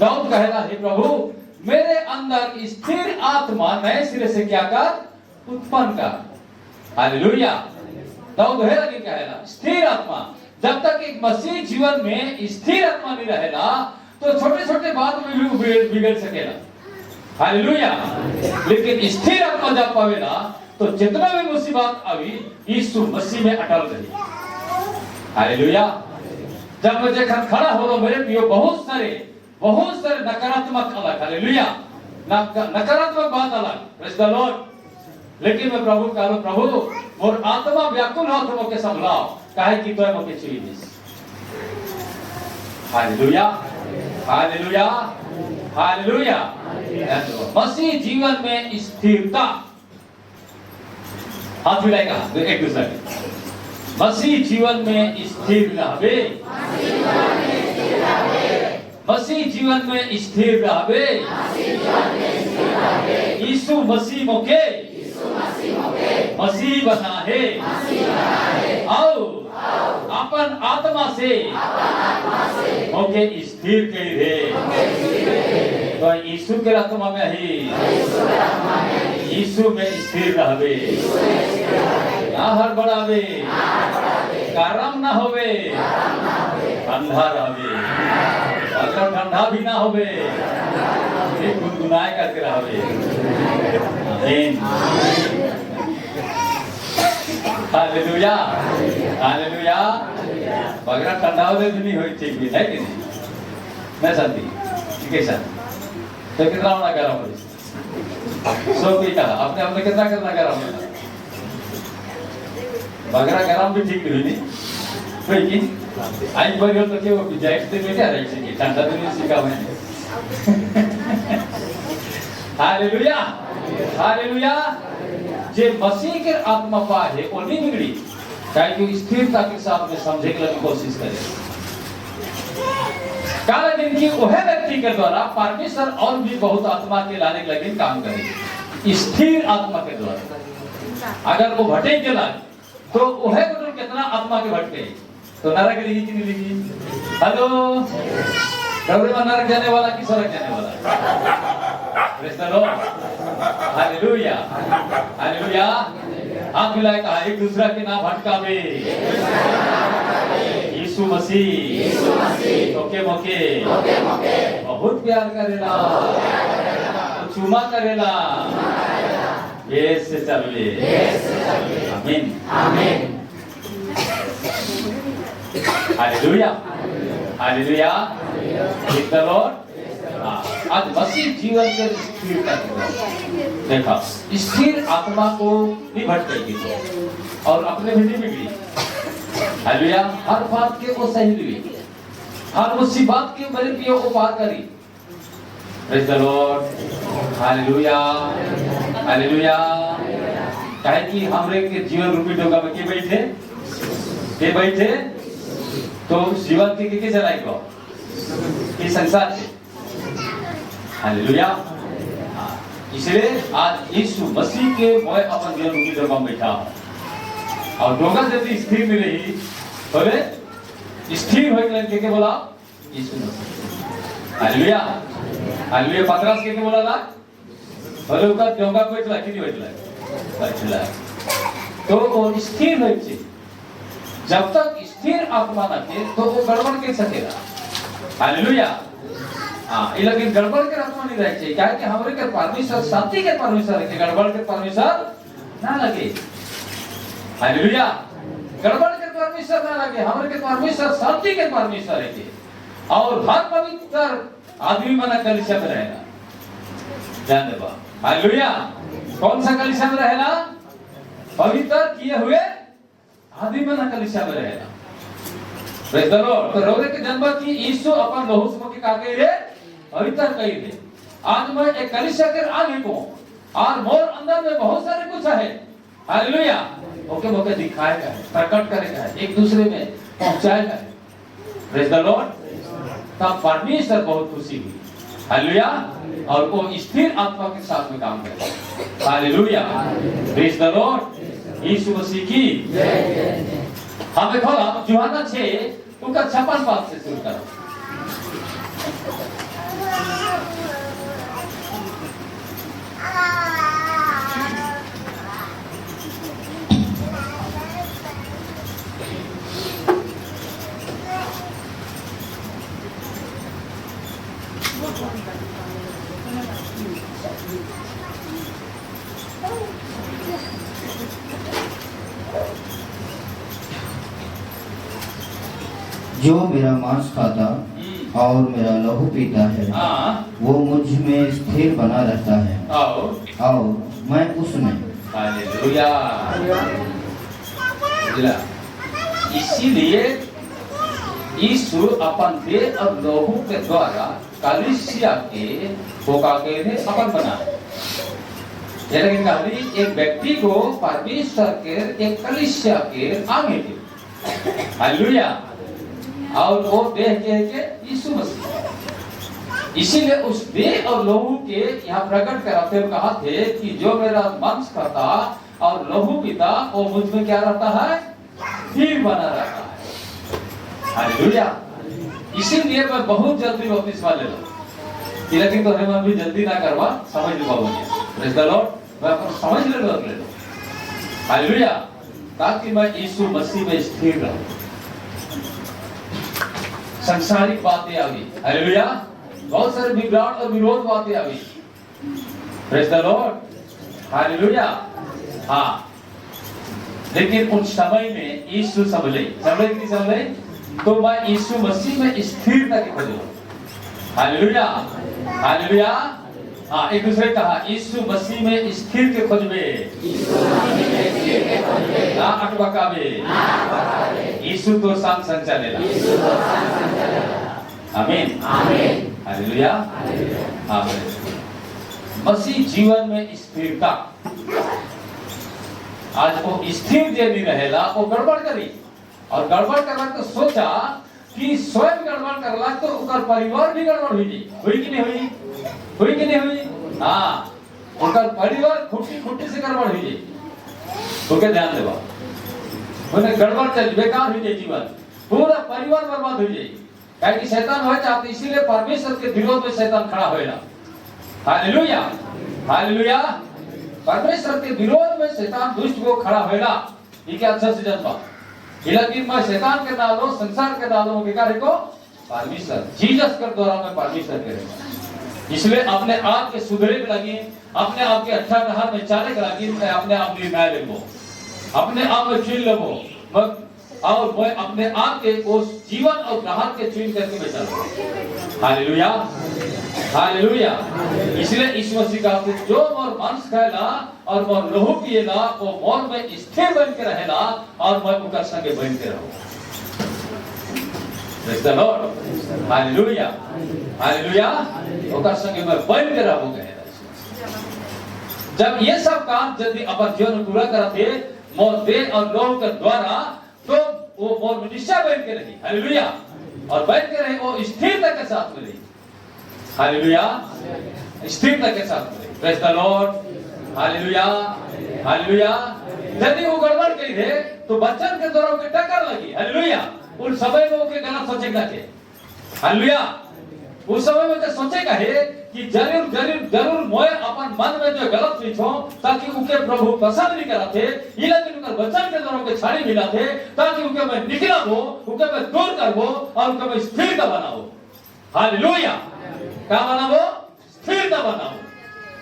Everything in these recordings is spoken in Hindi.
दाऊद कहेगा, हे प्रभु मेरे अंदर स्थिर आत्मा नए सिरे से क्या कर उत्पन्न कर। हालेलुया। दाऊद है लगे कहेगा स्थिर आत्मा। जब तक एक मसीह जीवन में स्थिर आत्मा नहीं रहेगा तो छोटे छोटे बात में भी बिगड़ सकेगा। हालेलुया। लेकिन स्थिर आत्मा जब पावेला तो जितना भी मुसीबत अभी यीशु मसीह में अटल रही। हालेलुया। जब मुझे खड़ा हो मेरे प्रियो बहुत सारे नकारात्मक अलग, हालेलुया, नकारात्मक बात अलग, प्रेज़ द लॉर्ड। लेकिन मैं प्रभु कहो, प्रभु मोर आत्मा व्याकुल हो तुम के संभलाओ काहे कि तोय मके छुई दिस। Hallelujah, hallelujah, hallelujah. मसीह जीवन में स्थिरता, हाथ मिलाएगा एक दूसरे में। मसीह जीवन में स्थिर रहबे, मसीह जीवन में स्थिर रहबे। यीशु मसीह मोके मसीह बना है। आओ अपन आत्मा से मोके स्थिर करी रे। तो यीशु के आत्मा में ही यीशु में स्थिर रहबे, ना हड़बड़ावे, गरम ना होवे, ठंडा रहबे, अगर ठंडा भी ना होवे एक गुनगुनाए करके रहबे। आमीन। Hallelujah, hallelujah. अगर ठंडा होवे भी नहीं होई ठीक भी है कि नहीं? मैं शांति ठीक है सर। तो कितना होना गरम हो सो भी कहा अपने अपने कितना गरम होना बगरा गरम भी ठीक नहीं लेकिन आई बगल तो के वो जैक्ट में क्या रही थी ठंडा तो नहीं सीखा मैंने। Hallelujah, hallelujah. जे मसीह के आत्मा पा है वो नहीं बिगड़ी काहे कि स्थिरता के साथ में समझे के लिए कोशिश करे। कारण इनकी वह व्यक्ति के द्वारा परमेश्वर और भी बहुत आत्मा के लाने के लगे काम करे स्थिर आत्मा के द्वारा। अगर वो भटे के लाए तो वह मतलब कितना आत्मा के भटके तो नरक लिगी कि नहीं लिगी? हेलो, कब्र में नरक जाने वाला कि स्वर्ग जाने वाला? Praise the Lord. Hallelujah, hallelujah. हाथ मिलाए कहा एक दूसरा के नाम भटकावे। यीशु मसीह ओके मोके बहुत प्यार करेला, चुमा करेला, ये से चलवे। आमीन, आमीन। Hallelujah, hallelujah. Praise the Lord. आज मसीह जीवन के स्थिरता देखा स्थिर आत्मा को नहीं भटकेगी और अपने भी नहीं बिगड़ी। हालेलुया। हर बात के वो सही हुई, हर मुसीबत के मेरे प्रियो को पार करी। Praise the Lord. Hallelujah, hallelujah. काहे कि हमरे के जीवन रूपी डोंगा में के बैठे तो जीवन के चलाएगा इस संसार से। हालेलुया। इसलिए आज यीशु मसीह के मोय अपन जीवन रूपी डोंगा में बैठा और डोंगा जब स्थिर में रही बोले स्थिर हो के बोला यीशु मसीह। Hallelujah, hallelujah. पतरस के बोला ला बोले उनका डोंगा बैठला कि नहीं बैठला तो वो स्थिर हो छे। जब तक स्थिर आत्मा न थे तो वो गड़बड़ के सकेला। हालेलुया। हाँ, ये लेकिन गड़बड़ के आत्मा नहीं रहे चाहिए क्या कि हमरे के परमेश्वर शांति के परमेश्वर के गड़बड़ के परमेश्वर ना लगे। हालेलुया। गड़बड़ के परमेश्वर ना लगे, हमरे के परमेश्वर शांति के परमेश्वर है और हर पवित्र आदमी बना कलीसिया में रहेगा। ध्यान देवा। हालेलुया। कौन सा कलीसिया में रहेगा? पवित्र किए हुए आदमी बना कलीसिया में रहेगा। Praise the Lord. तो रोरे के जन्म की यीशु अपन लहू से के कागे रे पवित्र कही दे। आज मैं एक कलीसिया के आगे को और मोर अंदर में बहुत सारे कुछ है। हालेलुया। ओके मोके दिखाएगा, प्रकट करेगा, एक दूसरे में पहुंचाएगा। Praise the Lord. तब परमेश्वर बहुत खुशी हुई। हालेलुया। और वो स्थिर आत्मा के साथ में काम करेगा। हालेलुया। Praise the Lord. यीशु मसीह की जय। हम देखो यूहन्ना 6 उनका 56 पाठ से शुरू करो। जो मेरा मांस खाता और मेरा लहू पीता है वो मुझ में स्थिर बना रहता है और मैं उसमें। हालेलुया। इसीलिए यीशु अपन देह और लहू के द्वारा कलीसिया के होका के अपन बना। यानी कहली एक व्यक्ति को परमेश्वर के एक कलीसिया के आगे के। हालेलुया। और वो देह के यीशु मसीह। इसीलिए उस देह और लहू के यहाँ प्रकट कराते हुए कहा थे कि जो मेरा मांस खाता और लहू पीता वो मुझ में क्या रहता है, स्थिर बना रहता है। हालेलुया। इसीलिए मैं बहुत जल्दी बपतिस्मा ले लूं, लेकिन तो हम भी जल्दी ना करवा समझ लो पाओगे। Praise the Lord. मैं अपन समझ ले लो। हालेलुया। ताकि मैं यीशु मसीह में स्थिर रहूं। संसारिक बातें आ गई। हालेलुया। बहुत सारे विग्राम और विरोध बातें आ गई। Praise the Lord. हालेलुया। हाँ, लेकिन उन समय में यीशु संभले तो मैं यीशु मसीह में स्थिरता के खोज। हालेलुया। हालेलुया। हाँ, एक दूसरे कहा यीशु मसीह में स्थिर के खोज में ना अटबकावे। यीशु तो सांग संचालेला। आमीन। हालेलुया। आमीन। मसीह जीवन में स्थिरता। आज वो स्थिर जे नहीं रहेला वो गड़बड़ करी और गड़बड़ करला तो सोचा कि स्वयं गड़बड़ करला तो उनका परिवार भी गड़बड़ हुई कि नहीं हुई? हुई कि नहीं हुई? हाँ, उनका परिवार खुटी से गड़बड़ हुई। तो क्या ध्यान देवा उन्हें गड़बड़ चल बेकार हुई जीवन, पूरा परिवार बर्बाद हुई जाए। क्या कि शैतान हो चाहते, इसीलिए परमेश्वर के विरोध में शैतान खड़ा होएगा। हालेलुया। हालेलुया। परमेश्वर के विरोध में शैतान दुष्ट को खड़ा होएगा। ये क्या अच्छा से जनता लेकिन मैं शैतान के डालो संसार के डालो के कार्य को परमेश्वर जीसस के द्वारा मैं परमेश्वर करेगा। इसलिए अपने आप के सुधरे के लगी, अपने आप के अच्छा कहा में चाले के लगी, मैं अपने आप निर्णय लेबो, अपने आप में चुन लेबो और मैं अपने आप के उस जीवन और ग्रहण के चुन करके मैं चलूं। हालेलुया। हालेलुया। इसलिए यीशु मसीह का जो मोर मांस खाएला और मोर लहू पिएला वो मोर में स्थिर बन के रहेला और मैं उनका संगे बन के रहूं। Praise the Lord. Hallelujah. Hallelujah. उनका संगे मैं बन के रहूं। जब ये सब काम यदि अपन जीवन में पूरा करते मोर देह और लहू के द्वारा तो वो मोर मनुष्य बन के रही। हालेलुया। और बन के रहे वो स्थिरता के साथ में रही। हालेलुया। स्थिरता के साथ में। Praise the Lord. Hallelujah. Hallelujah. यदि वो गड़बड़ करी है तो बच्चन के द्वारा उनके टक्कर लगी। हालेलुया। उन समय में उनके गलत सोचेगा थे। हालेलुया। उस समय में तो सोचेगा है कि जरूर मोय अपन मन में जो गलत सोचो ताकि उनके प्रभु पसंद नहीं कराते, लेकिन उनके वचन के द्वारा उनके छाड़ी मिलाते ताकि उनके में निकला हो, उनके में दूर कर हो और उनके में स्थिरता बनाओ। हालेलुया। क्या बनाओ? स्थिरता बनाओ।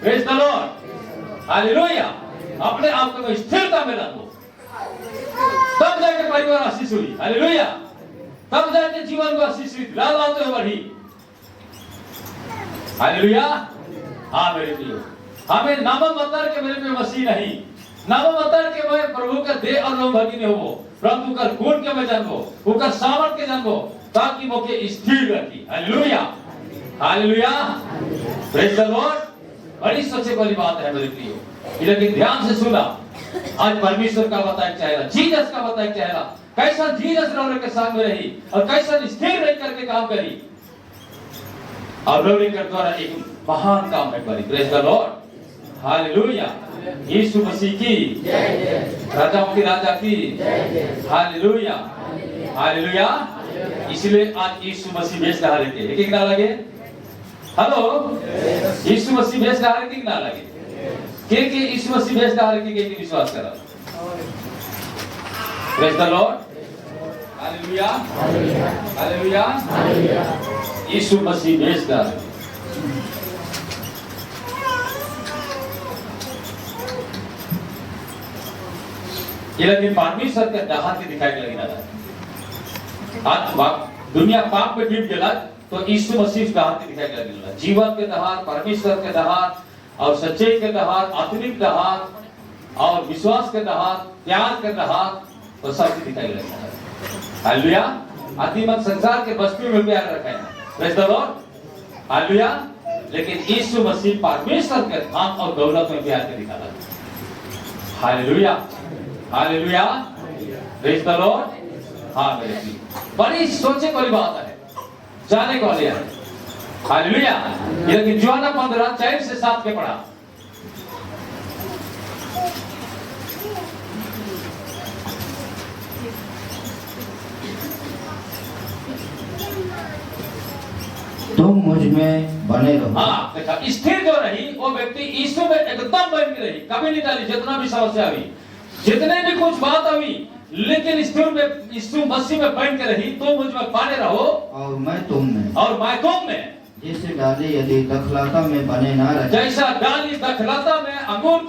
Praise the Lord. हालेलुया। अपने आप को स्थिरता में लाओ, तब जाके परिवार आशीष हुई। हालेलुया। तब जाके जीवन को आशीष हुई। लाते हो बढ़ी। हालेलुया। हाँ मेरे प्रियो, हमें नाममात्र के मेरे में मसीह नहीं, नाममात्र के मैं प्रभु का देह और लोग भगी नहीं हो, परंतु कर गुण के मैं जानो, उनका सामर्थ के जानो ताकि मोके स्थिर रखी। Hallelujah. Hallelujah. Praise the Lord. बड़ी सच्ची वाली बात है मेरे प्रियो, लेकिन ध्यान से सुना। आज परमेश्वर का बताया चाहेगा, जीसस का बताया चाहेगा, कैसा जीसस रोने के सामने रही और कैसा स्थिर रह करके काम करी और रोने के द्वारा एक महान काम है करी। Praise the Lord. हालेलुया। यीशु मसीह की जय, राजाओं की राजा की। हालेलुया। हालेलुया। इसलिए आज यीशु मसीह बेच रहा लेके एक एक ना लगे। हेलो, यीशु मसीह बेच रहा लेके ना लगे के यीशु मसीह बेच रहा लेके के विश्वास करा। Praise the Lord, hallelujah, hallelujah, यीशु मसीह बेच रहा है। ये लेकिन परमेश्वर के दहार के दिखाई लगी ना आज दुनिया पाप में डूब गया तो यीशु मसीह का हाथ दिखाई लगी ना जीवन के दहार, परमेश्वर के दहार और सच्चाई के दहार, आत्मिक दहार और विश्वास के दहार, प्यार के दहार तो सब दिखाई लगी ना। हालेलुया, आत्मिक संसार के वस्तु में प्यार रखा है। Praise the Lord, hallelujah. लेकिन यीशु मसीह परमेश्वर के धन और दौलत में प्यार के दिखाता है। Hallelujah, hallelujah, praise the Lord. हाँ मेरे प्रिय, बड़ी सोचे वाली बात है, जाने वाली है। हालेलुया। लेकिन यूहन्ना 15:4-7 के पढ़ा। तुम मुझ में बने रहो। हाँ देखा, स्थिर जो रही वो व्यक्ति यीशु में एकदम बन के रही, कभी नहीं डाली। जितना भी समस्या हुई, जितने भी कुछ बात हुई, लेकिन स्थिर में यीशु मसीह में बन के रही। तुम मुझ में बने रहो और मैं तुम में, और मैं तुम में। जैसे डाली यदि दखलता में बने ना रहे, जैसा डाली दखलता में अंगूर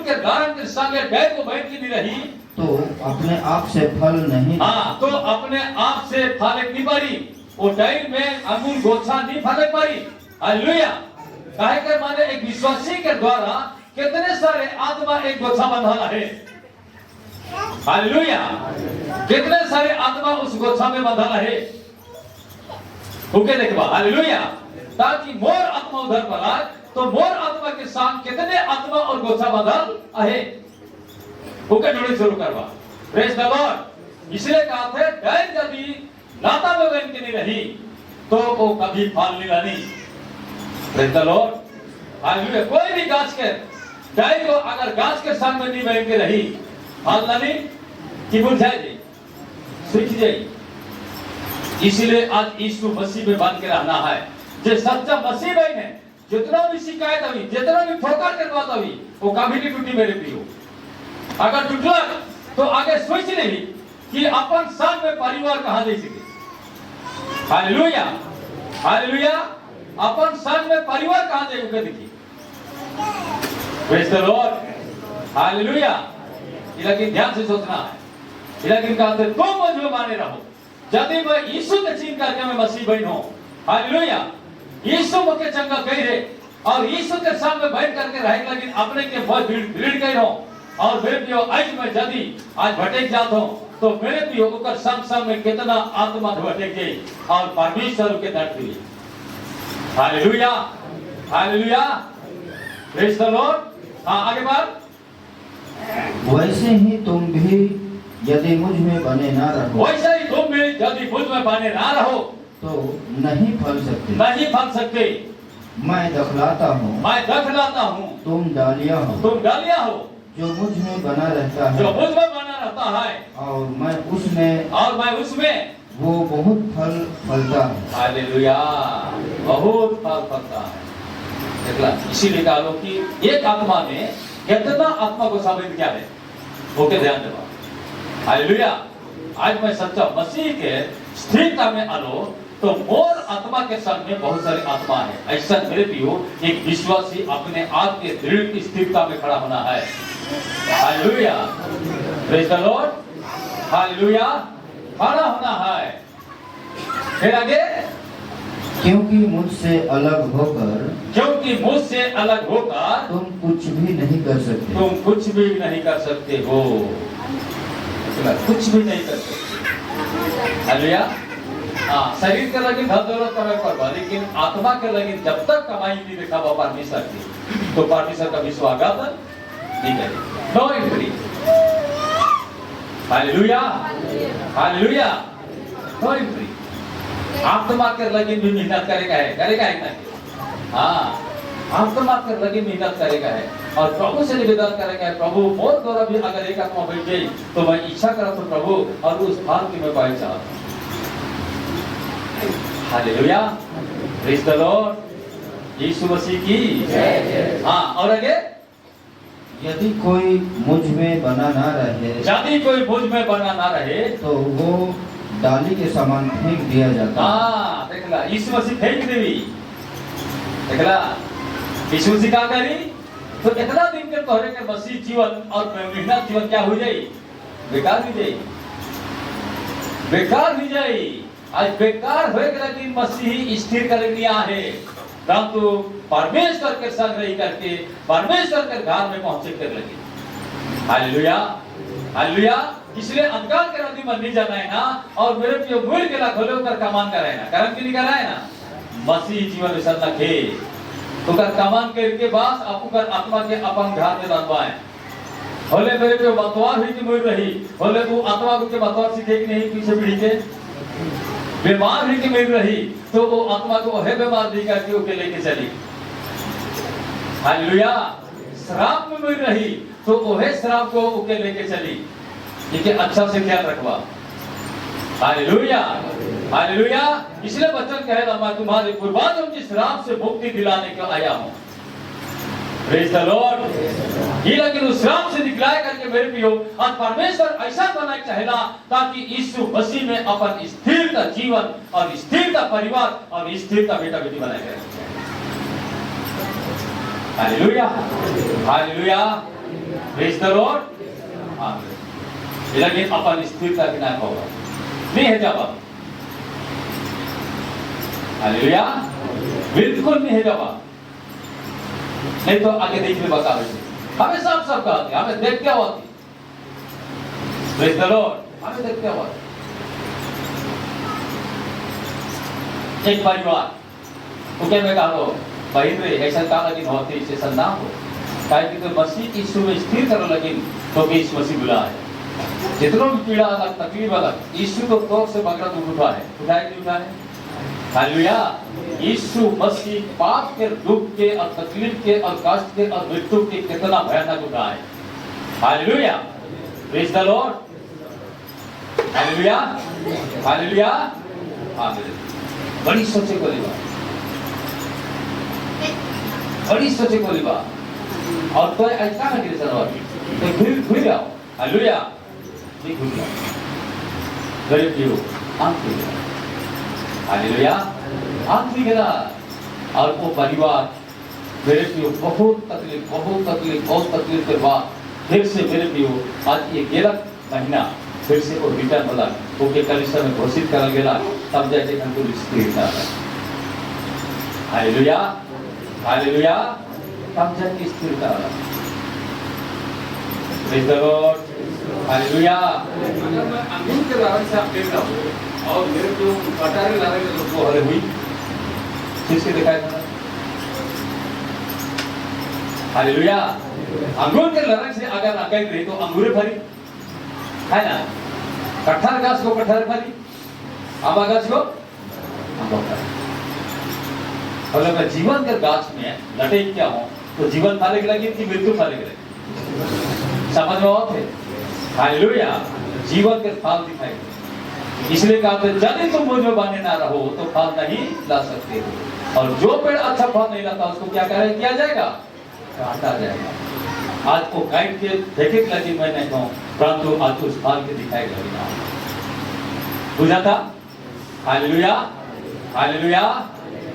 के दारन के संगे बैर को बैठ की नहीं रही, तो अपने आप से फल नहीं। हाँ, तो अपने आप से फल नहीं पड़ी। वो डाइल में अंगूर गोछा नहीं फल पड़ी। हालेलुया। काहे कर माने एक विश्वासी के द्वारा कितने सारे आत्मा एक गोछा बंधा है। हालेलुया, कितने सारे आत्मा उस गोछा में बंधा है। ओके देखबा, हालेलुया। ताकि मोर आत्मा उधर पर आए तो मोर आत्मा के साथ कितने आत्मा और गोछा बंधल है। ओके जोड़ी शुरू करवा। Praise the Lord. इसलिए कहा थे डाइल यदि लाता में बन के नहीं रही तो वो कभी फल नहीं लानी। Praise the Lord, hallelujah. कोई भी गाछ के डाइल को अगर गाछ के सामने नहीं बन के रही, फल लानी कि मुरझाएगी, सूख जाएगी। इसलिए आज यीशु मसीह में बन के रहना है। जो सच्चा मसीह भाई है, जितना भी शिकायत हुई, जितना भी ठोकर के बात हुई, वो कभी नहीं टूटी मेरे प्रियो। अगर टूटला तो आगे सोच नहीं कि अपन संग में परिवार कहां दे सके। Hallelujah, hallelujah. अपन संग में परिवार कहां देगा देखिए। Praise the Lord, hallelujah. लेकिन ध्यान से सोचना है। लेकिन कहते तुम मुझ में माने रहो, यदि मैं यीशु के चिन्ह करके मैं मसीह बन हूं। हालेलुया। यीशु मुझे चंगा कह रहे और यीशु के सामने बैठ करके रहे, लेकिन अपने के बहुत भीड़ गए हो। और मेरे प्रियो आज मैं यदि आज भटक जाता हूं तो मेरे प्रियो ओकर संग में कितना आत्मा भटक गई और परमेश्वर के दर्द हुई। Hallelujah, hallelujah, praise the Lord. हाँ आगे बात। वैसे ही तुम भी यदि मुझ में बने ना रहो, वैसे ही तुम भी यदि मुझ में बने ना रहो तो नहीं फल सकते। नहीं फल सकते। मैं दखलाता हूँ, मैं दखलाता हूँ, तुम डालियां हो। तुम डालियां हो। जो मुझ में बना रहता है, जो मुझ में बना रहता है और मैं उसमें वो बहुत फल फलता है। हालेलुया, बहुत फल फलता है। देखला, इसीलिए कहा लो कि एक आत्मा में कितना आत्मा को साबित क्या है, ओके ध्यान देना। हालेलुया। आज मैं सच्चा मसीह के स्थिरता में आलो तो मोर आत्मा के संग में बहुत सारी आत्मा है। ऐसा मेरे प्रियो एक विश्वासी अपने आप के दृढ़ की स्थिरता में खड़ा होना है। Hallelujah, praise the Lord, hallelujah, खड़ा होना है। फिर आगे, क्योंकि मुझसे अलग होकर तुम कुछ भी नहीं कर सकते। तुम कुछ भी नहीं कर सकते हो, कुछ भी नहीं कर सकते। हालेलुया। हाँ, शरीर के लगी धन दौलत कमाई करवा, लेकिन आत्मा के लगी जब तक कमाई नहीं देखा वो परमेश्वर की, तो परमेश्वर का स्वागत नहीं करे। No entry. Hallelujah, hallelujah, no entry. आत्मा के लगी भी मेहनत करेगा है ना। हाँ, आत्मा के लगी मेहनत करेगा है और प्रभु से निवेदन करेगा है, प्रभु मोर द्वारा भी अगर एक आत्मा बैठ गई तो मैं इच्छा करा तो प्रभु और उस फल की मैं पाई चाहता हूँ। हालेलुया, प्रेज द लॉर्ड, यीशु मसीह की जय। हाँ, और आगे, यदि कोई मुझ में बना ना रहे, यदि कोई मुझ में बना ना रहे, तो वो डाली के समान फेंक दिया जाता। हाँ, देखला, यीशु मसीह फेंक देवी, देखला, यीशु मसीह क्या करी? तो इतना दिन के तोहरे के मसीह जीवन और मेहनत जीवन क्या हो जाए? बेकार हो जाए, बेकार हो जाए। आज बेकार होए के दिन मसीह स्थिर करे लिया है, परंतु परमेश्वर के संग रही करके परमेश्वर के घर में पहुंचे कर लगे। Hallelujah, hallelujah. इसलिए अंधकार के राती में नहीं जाना है ना, और मेरे प्रिय मुड़ के ला खोले कर कमान कराए ना, कर्म के लिए कराए ना, मसीह जीवन में सन्ना खे तो कर कमान करके बास आपको कर आत्मा के अपन घर में रखवाए। होले मेरे प्रिय मतवार हुई की मुड़ रही, होले तू आत्मा को के मतवार सीखे कि नहीं, पीछे पीढ़ी के बीमार हुई की मिल रही, तो वो आत्मा को है बीमार दी करके ओके लेके चली। हालेलुया। श्राप में मिल रही, तो वो है श्राप को ओके लेके चली। लेकिन अच्छा से ख्याल रखवा। Hallelujah, hallelujah. इसलिए वचन कहे ना, मैं तुम्हारे कुर्बानियों की श्राप से मुक्ति दिलाने को आया हूँ। Praise the Lord. ये लेकिन उस श्राप से निकलाए करके मेरे प्रियो, आज परमेश्वर ऐसा बनाए चाहेला ताकि यीशु मसीह में अपन स्थिर का जीवन और स्थिर का परिवार और स्थिर का बेटा बेटी बनाए रखे। Hallelujah, hallelujah. Praise the Lord. आमीन। लेकिन अपन स्थिरता के नाम होगा नहीं है जवाब। हालेलुया, बिल्कुल नहीं है जवाब। नहीं तो आगे देखने बता रहे हमें सब कहते हैं, हमें देख क्या होती, प्रेज द लॉर्ड, हमें देख क्या होती। एक परिवार तो क्या मैं कहा भाई रे ऐसा काम लेकिन होती इसे संदा हो काहे कि तो मसीह की यीशु में स्थिर करो, लेकिन तो भी यीशु मसीह बुला है जितना भी पीड़ा अलग तकलीफ अलग, यीशु तो तौर से बगड़ा दुख उठा है, उठाए कि उठा है। हालेलुया। यीशु मसीह पाप के, दुख के और तकलीफ के और कष्ट के और मृत्यु के कितना भयानक उठा है। Hallelujah, praise the Lord. Hallelujah, hallelujah. आमीन। बड़ी सोचे को लेवा, बड़ी सोचे को लेवा, और तो ऐसा ना गिरे सरवार तो खुल जाओ। हालेलुया, नहीं खुल जाओ, गरीब क्यों आंख खुल जाओ। हालेलुया, आंख खुल गया। और वो परिवार मेरे प्रियो बहुत तकलीफ के बाद फिर से मेरे प्रियो आज ये 11 महीना फिर से वो रिटर्न होला, ओके कलिसिया में घोषित करल गेला, तब जाके हमको स्थिरता है। Hallelujah, hallelujah. तब जाके स्थिरता होला। Praise the Lord. हालेलुया। अगर मैं अंगूर के लारक से आप देख रहा हूँ और मेरे को कटारे लारक के लोग को हरे हुई किसके दिखाई पड़ा? हालेलुया। अंगूर के लारक से अगर आगे रही तो अंगूर भरी है ना, कटहर गाछ को कटहर भरी, आंबा गाछ को आंबा भरी। और अगर जीवन के गाछ में लटे क्या हो तो जीवन फाले लगी कि मृत्यु फाले लगी, समझ में आते? हालेलुया। जीवन के फल दिखाई, इसलिए कहा यदि तुम मुझ में बने ना रहो तो फल नहीं ला सकते हो। और जो पेड़ अच्छा फल नहीं लाता उसको क्या किया जाएगा? काटा जाएगा। आज को काट के देखे लगी मैं नहीं कहूँ, परंतु आज उस फल के दिखाई लगेगा। बुझा था? Hallelujah, hallelujah.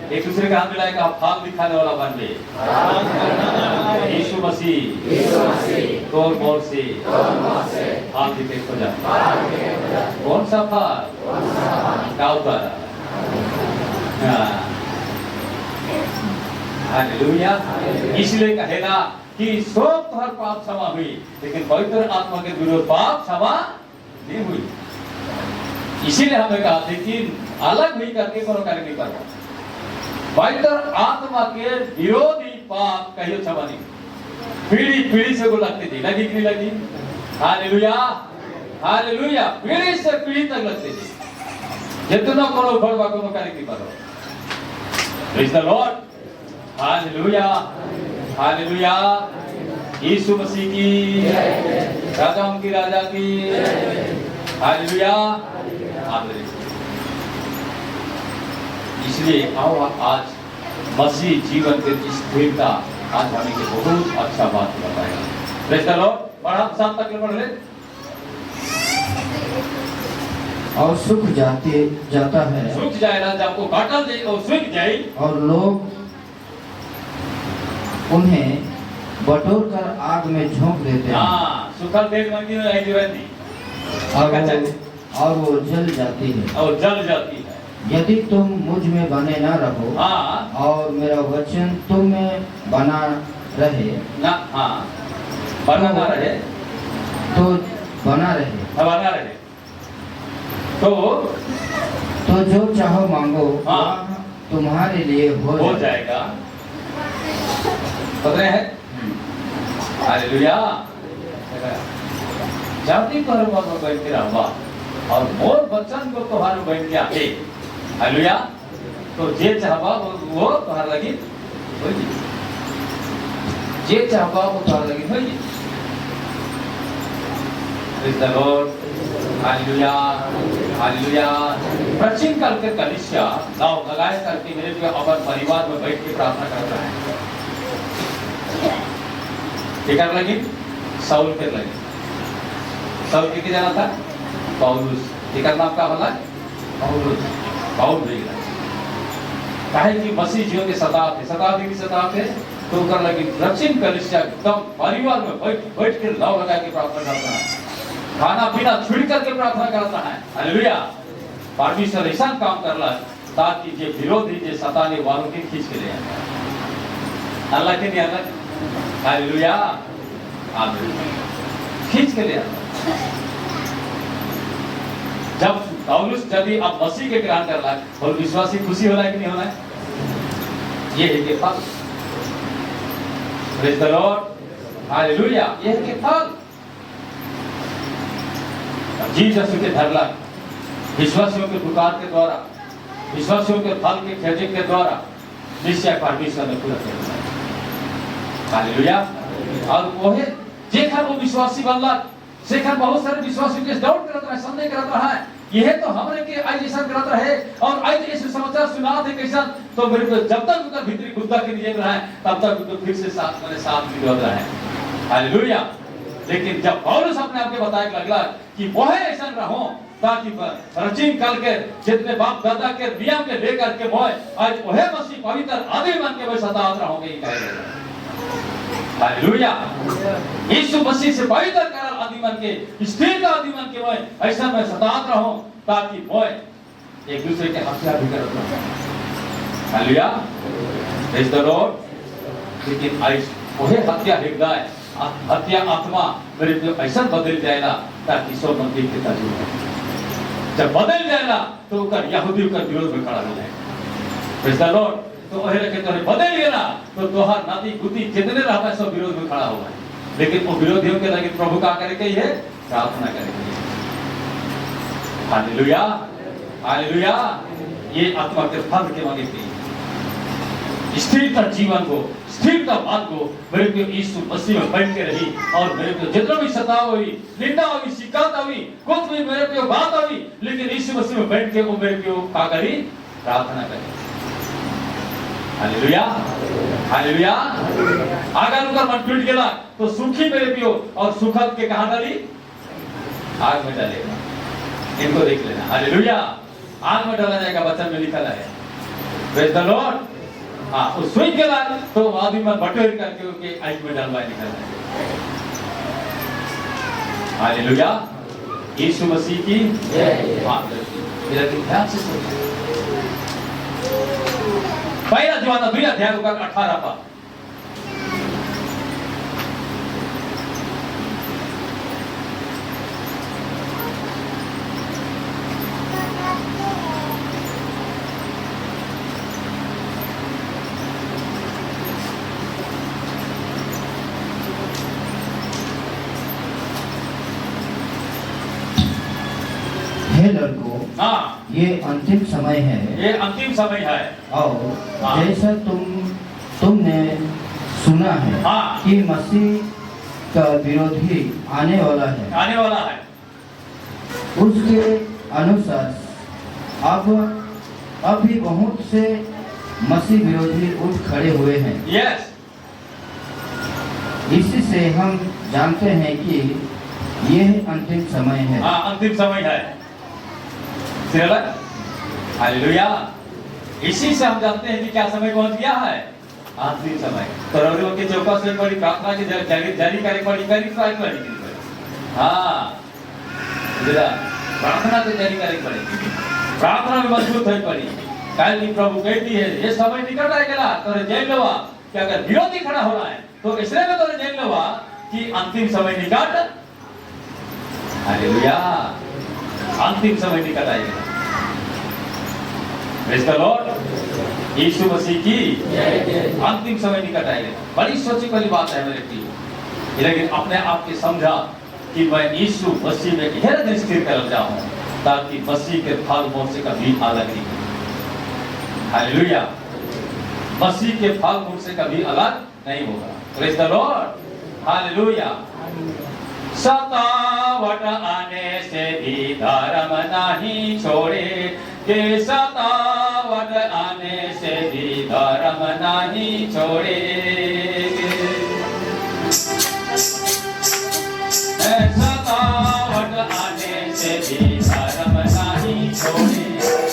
एक दूसरे का हाथ मिलाएगा, फल दिखाने वाला बन गए। यीशु मसीह तोर मोर से फल दिखे खोजा। कौन सा फल? काउतर। हालेलुया। इसलिए कहेगा कि सब हर पाप क्षमा हुई, लेकिन पवित्र आत्मा के विरोध पाप क्षमा नहीं हुई। इसीलिए हमें कहा था कि अलग हुई करके कोनो कार्य नहीं करना। पवित्र आत्मा के विरोधी पाप कहियो क्षमा नहीं। पीढ़ी पीढ़ी से वो लगती थी, लगी कि नहीं लगी? Hallelujah, hallelujah. पीढ़ी से पीढ़ी तक लगती थी। जितना करो भरवा कोनो कार्य नहीं करो। Praise the Lord. Hallelujah, hallelujah. यीशु मसीह की, राजाओं की राजा की। हालेलुया, आमीन। इसलिए आओ आज मसीह जीवन के स्थिरता आज हमें के बहुत अच्छा बात बताएगा। Praise the Lord. पढ़ा साथ तक पढ़ ले। और सूख जाता है, सूख जाएगा जब आपको काटल जाए और सूख जाए, और लोग उन्हें बटोर कर आग में झोंक देते हैं। हाँ, सूखल तेल मंगी में आई रहती और वो जल जाती है। और जल जाती है। यदि तुम मुझ में बने ना रहो, हाँ, और मेरा वचन तुम में बना रहे ना, हाँ, बना ना रहे, तो बना रहे, बना रहे, तो जो चाहो मांगो, हाँ, तुम्हारे लिए हो जाएगा। पता है? हालेलुया। जाति पर मन बैठ के रहवा और मोर वचन को तुम्हारे बैठ के आके, हालेलुया, तो जे चाहवा वो तुम्हारे लगी होई, जे चाहवा वो तुम्हारे लगी होई। Praise the Lord. Hallelujah, hallelujah. प्राचीन काल के कलीसिया नाव लगाए करके मेरे जो अपन परिवार में बैठ के प्रार्थना करता है। क्या लगी? साउल के लगी। साउल के जाना था? पौलुस। क्या नाम का होला? पौलुस। पाउल भी गया। काहे कि मसीह जीवन के शताब्दी तो कर लगी प्राचीन कलीसिया एकदम परिवार में बैठ के नाव लगा के प्रार्थना करता है। खाना पीना छोड़ करके प्रार्थना करता है। हालेलुया। परमेश्वर ऐसा काम करला ताकि जे विरोधी जे सताने वालों के खींच के ले आए। अल्लाह के नहीं अल्लाह। हालेलुया। आमीन। खींच के ले आए। जब पौलुस यदि अब मसीह के ग्रहण करला और विश्वासी खुशी होला कि नहीं होला? ये है के फल। Praise the Lord. हालेलुया। ये है के फल। जीसस के धरला विश्वासियों के पुकार के द्वारा, विश्वासियों के फल के खेजे के द्वारा निश्चय परमेश्वर ने पूरा कर दिया। हालेलुया। और वो है जेखर वो विश्वासी बनला, सेखर बहुत सारे विश्वासियों के डाउट करत रहे, संदेह करत रहा है। यह तो हमरे के आज ऐसा करत रहे और आज ऐसे समाचार सुना थे कैसा, तो मेरे को जब तक उनका भीतरी गुद्दा के नीचे रहा है तब तक उनको फिर से साथ विरोध रहा है। हालेलुया। लेकिन जब पौलुस अपने आप के बताए लगला कि वह ऐसा रहो ताकि प्राचीन काल के जितने बाप दादा के नियम के लेकर के वह आज वह मसीह पवित्र आदि बन के वह सतावत रहोगे ही कहेगा। हालेलुया। यीशु मसीह से पवित्र करल आदि बन के स्थिर का आदि बन के वह ऐसा में सतावत रहो ताकि वह एक दूसरे के हत्या भी करत रहो। हालेलुया। Praise the Lord. लेकिन आज वह हत्या हृदय हत्या आत्मा मेरे को ऐसा बदल जाएगा ताकि सब मंदिर के ताजु जब बदल जाएगा तो कर यहूदियों का विरोध में खड़ा हो जाएगा। Praise the Lord. तो वह रखे तो बदल गया तो तोहार नाती गुती जितने रहता है सब विरोध में खड़ा होगा। लेकिन वो विरोधियों के लगे प्रभु का करेगा ही है, प्रार्थना करेंगे। हालेलुया। हालेलुया। ये आत्मा के फल के मांगे थे स्थिरता जीवन को, स्थिरता बात को मेरे को यीशु मसीह में बैठ के रही और मेरे को जितना भी सताव हुई, निंदा हुई, शिकायत हुई, कुछ भी मेरे को बात हुई, लेकिन यीशु मसीह में बैठ के वो मेरे को क्या करी? प्रार्थना करी। हालेलुया। हालेलुया। अगर उनका मन टूट गया तो सूखी मेरे पियो और सुखद के कहां डाली? आग में डालेगा। इनको देख लेना। हालेलुया। आग में डाला जाएगा, वचन में लिखा है। Praise the Lord. हाँ, उस स्विंग के बाद तो आदमी मन बटोर करके उनके आग में डालवाए निकल जाए। हालेलुया। यीशु मसीह की जय। हाँ, मेरा ध्यान से सुनिए। पहला जवाना 2 अध्याय 18 पर हे लड़कों, हाँ, ये अंतिम समय है। ये अंतिम समय है। और हाँ। जैसा तुमने सुना है, हाँ। कि मसीह का विरोधी आने वाला है, आने वाला है। उसके अनुसार अब अभी बहुत से मसीह विरोधी उठ खड़े हुए हैं। यस, इसी से हम जानते हैं कि यह अंतिम समय है। हाँ, अंतिम समय है। हालेलुया। इसी से हम जानते हैं कि क्या समय पहुंच गया है, अंतिम समय। तो रविवार के चौका से बड़ी प्रार्थना की जारी करे पड़ी हाँ, प्रार्थना तो जारी करे पड़ी, प्रार्थना में मजबूत हो पड़ी। काल की प्रभु कहती है ये समय निकट आएगा तो जान लवा कि अगर विरोधी खड़ा हो रहा है तो इसलिए में तो जान लवा कि अंतिम समय निकट। हालेलुया, अंतिम समय निकट आएगा। Praise the Lord. यीशु मसीह की अंतिम समय निकट आएगा। बड़ी सोची वाली बात है मेरे प्रिय, लेकिन अपने आप की समझा कि मैं यीशु मसीह में हृदय स्थिर कर जाऊं ताकि मसीह के फल मुझसे कभी अलग नहीं। हालेलुया, मसीह के फल मुझसे कभी अलग नहीं होगा। Praise the Lord. हालेलुया। सतावट आने से भी धर्म नहीं छोड़े, के सतावट आने से भी धर्म नहीं छोड़े। सतावट आने से भी धर्म नहीं छोड़े,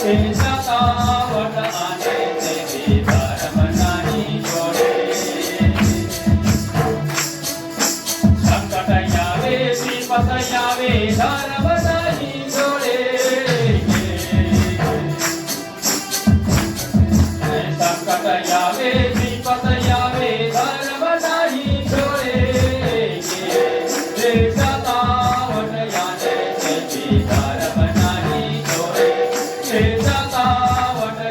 के सतावट आने से भी धर्म नहीं छोड़े। संकट आवे विपत आवे धर्म नहीं छोड़े, संकट आवे विपत आवे धर्म नहीं छोड़े। सतावट आने से भी धर्म नहीं छोड़े, सतावट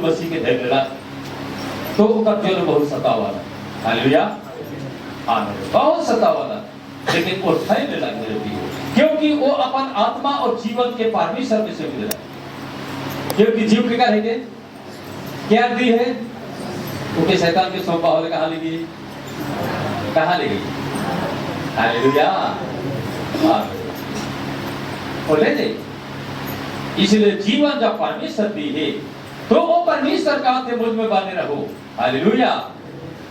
मसीह के धैर्य ला तो ओकर जीवन बहुत सतावाला। हालेलुया, आमीन। बहुत सतावाला, लेकिन वो ठहरने लगे रहती है, क्योंकि वो अपन आत्मा और जीवन के परमेश्वर में से मिला। क्योंकि जीव के क्या है, क्या दी है, उनके शैतान के सौंपा होले कहाँ ले गई, कहाँ ले गई। हालेलुया, और ले जाए। इसलिए जीवन जब परमेश्वर दी है तो वो परमेश्वर का हाथ मुझ में बांधे रहो। हालेलुया,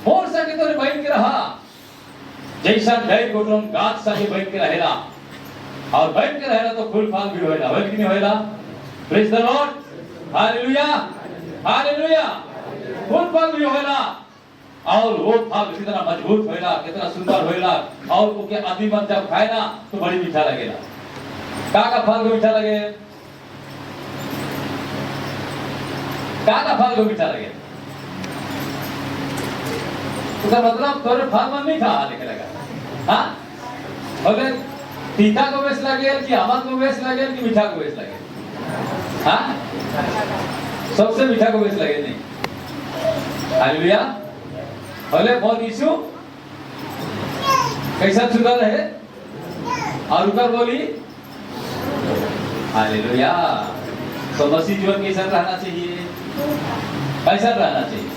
हो सके तो बैठ के रहा, जैसा ढाई गोटों गाछ साथे बैठ के रहेला, और बैठ के रहेला तो फूल फाल भी होएला, होएल कि नहीं होएला। Praise the Lord, hallelujah, hallelujah. फूल फाल भी होएला, और वो फल कितना मजबूत होएला, कितना सुंदर होएला, और ओके आदमी मन जब खाए ना तो बड़ी मीठा लगेला। का फल को मीठा लगे, का फल को मीठा लगे, उसका मतलब तोरे फल मन नहीं खा लेके लगा। हाँ, बोले तीता को बेस लगे कि आमद को बेस लगे कि मीठा को बेस लगे। हाँ, सबसे मीठा को बेस लगे नहीं। हालेलुया, बोले बहुत यीशु कैसा सुंदर है, और ऊपर बोली हालेलुया। तो मसीह जीवन कैसा रहना चाहिए, कैसा रहना चाहिए,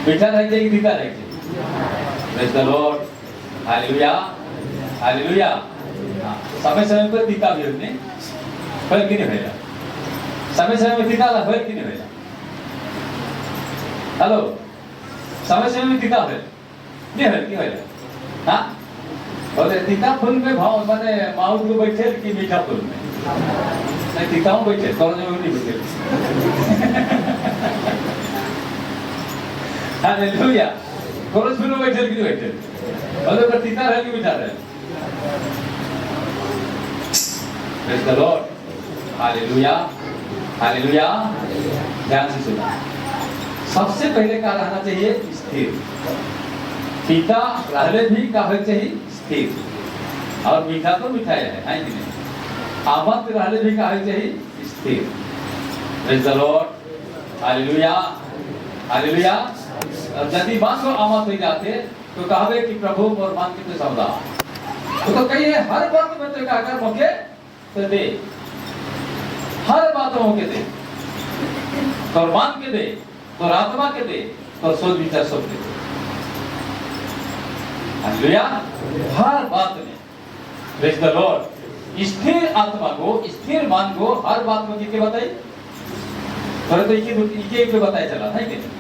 मीठा रह जाएगी, तीता रह जाएगी। Praise the Lord, hallelujah, hallelujah. समय समय पर तीता भी होने फल की नहीं होएगा, समय समय में तीता फल की नहीं होएगा। हेलो, समय समय में तीता फल नहीं होएगा, की होएगा। हाँ, बोले तीता फूल में भाव माने माउथ को बैठे कि मीठा फूल में नहीं, तीता हूँ बैठे, कौन में नहीं बैठे। हालेलुया, कौन फूल में बैठे कि नहीं बैठे, बोले पर तीता रहे कि मीठा रहे। Praise the Lord, hallelujah, hallelujah. ध्यान से सुना, सबसे पहले क्या रहना चाहिए, स्थिर। तीता रहले भी क्या होना चाहिए, स्थिर, और मीठा तो मीठा है कि नहीं। आमद रहले भी क्या होना चाहिए, स्थिर। Praise the Lord, hallelujah, hallelujah. और यदि मान लो आमद हो जाते तो कहावे कि प्रभु और मान के सौदा, तो कहिए हर बात में तो क्या कर मौके तो दे, हर बात मौके दे, तो मान के दे, तो आत्मा के दे, तो सोच विचार सब दे। हालेलुया, हर बात में। प्रेज द लॉर्ड, स्थिर आत्मा को, स्थिर मन को हर बात में किसके बताई, थोड़ा तो इके बताया चला है कि नहीं।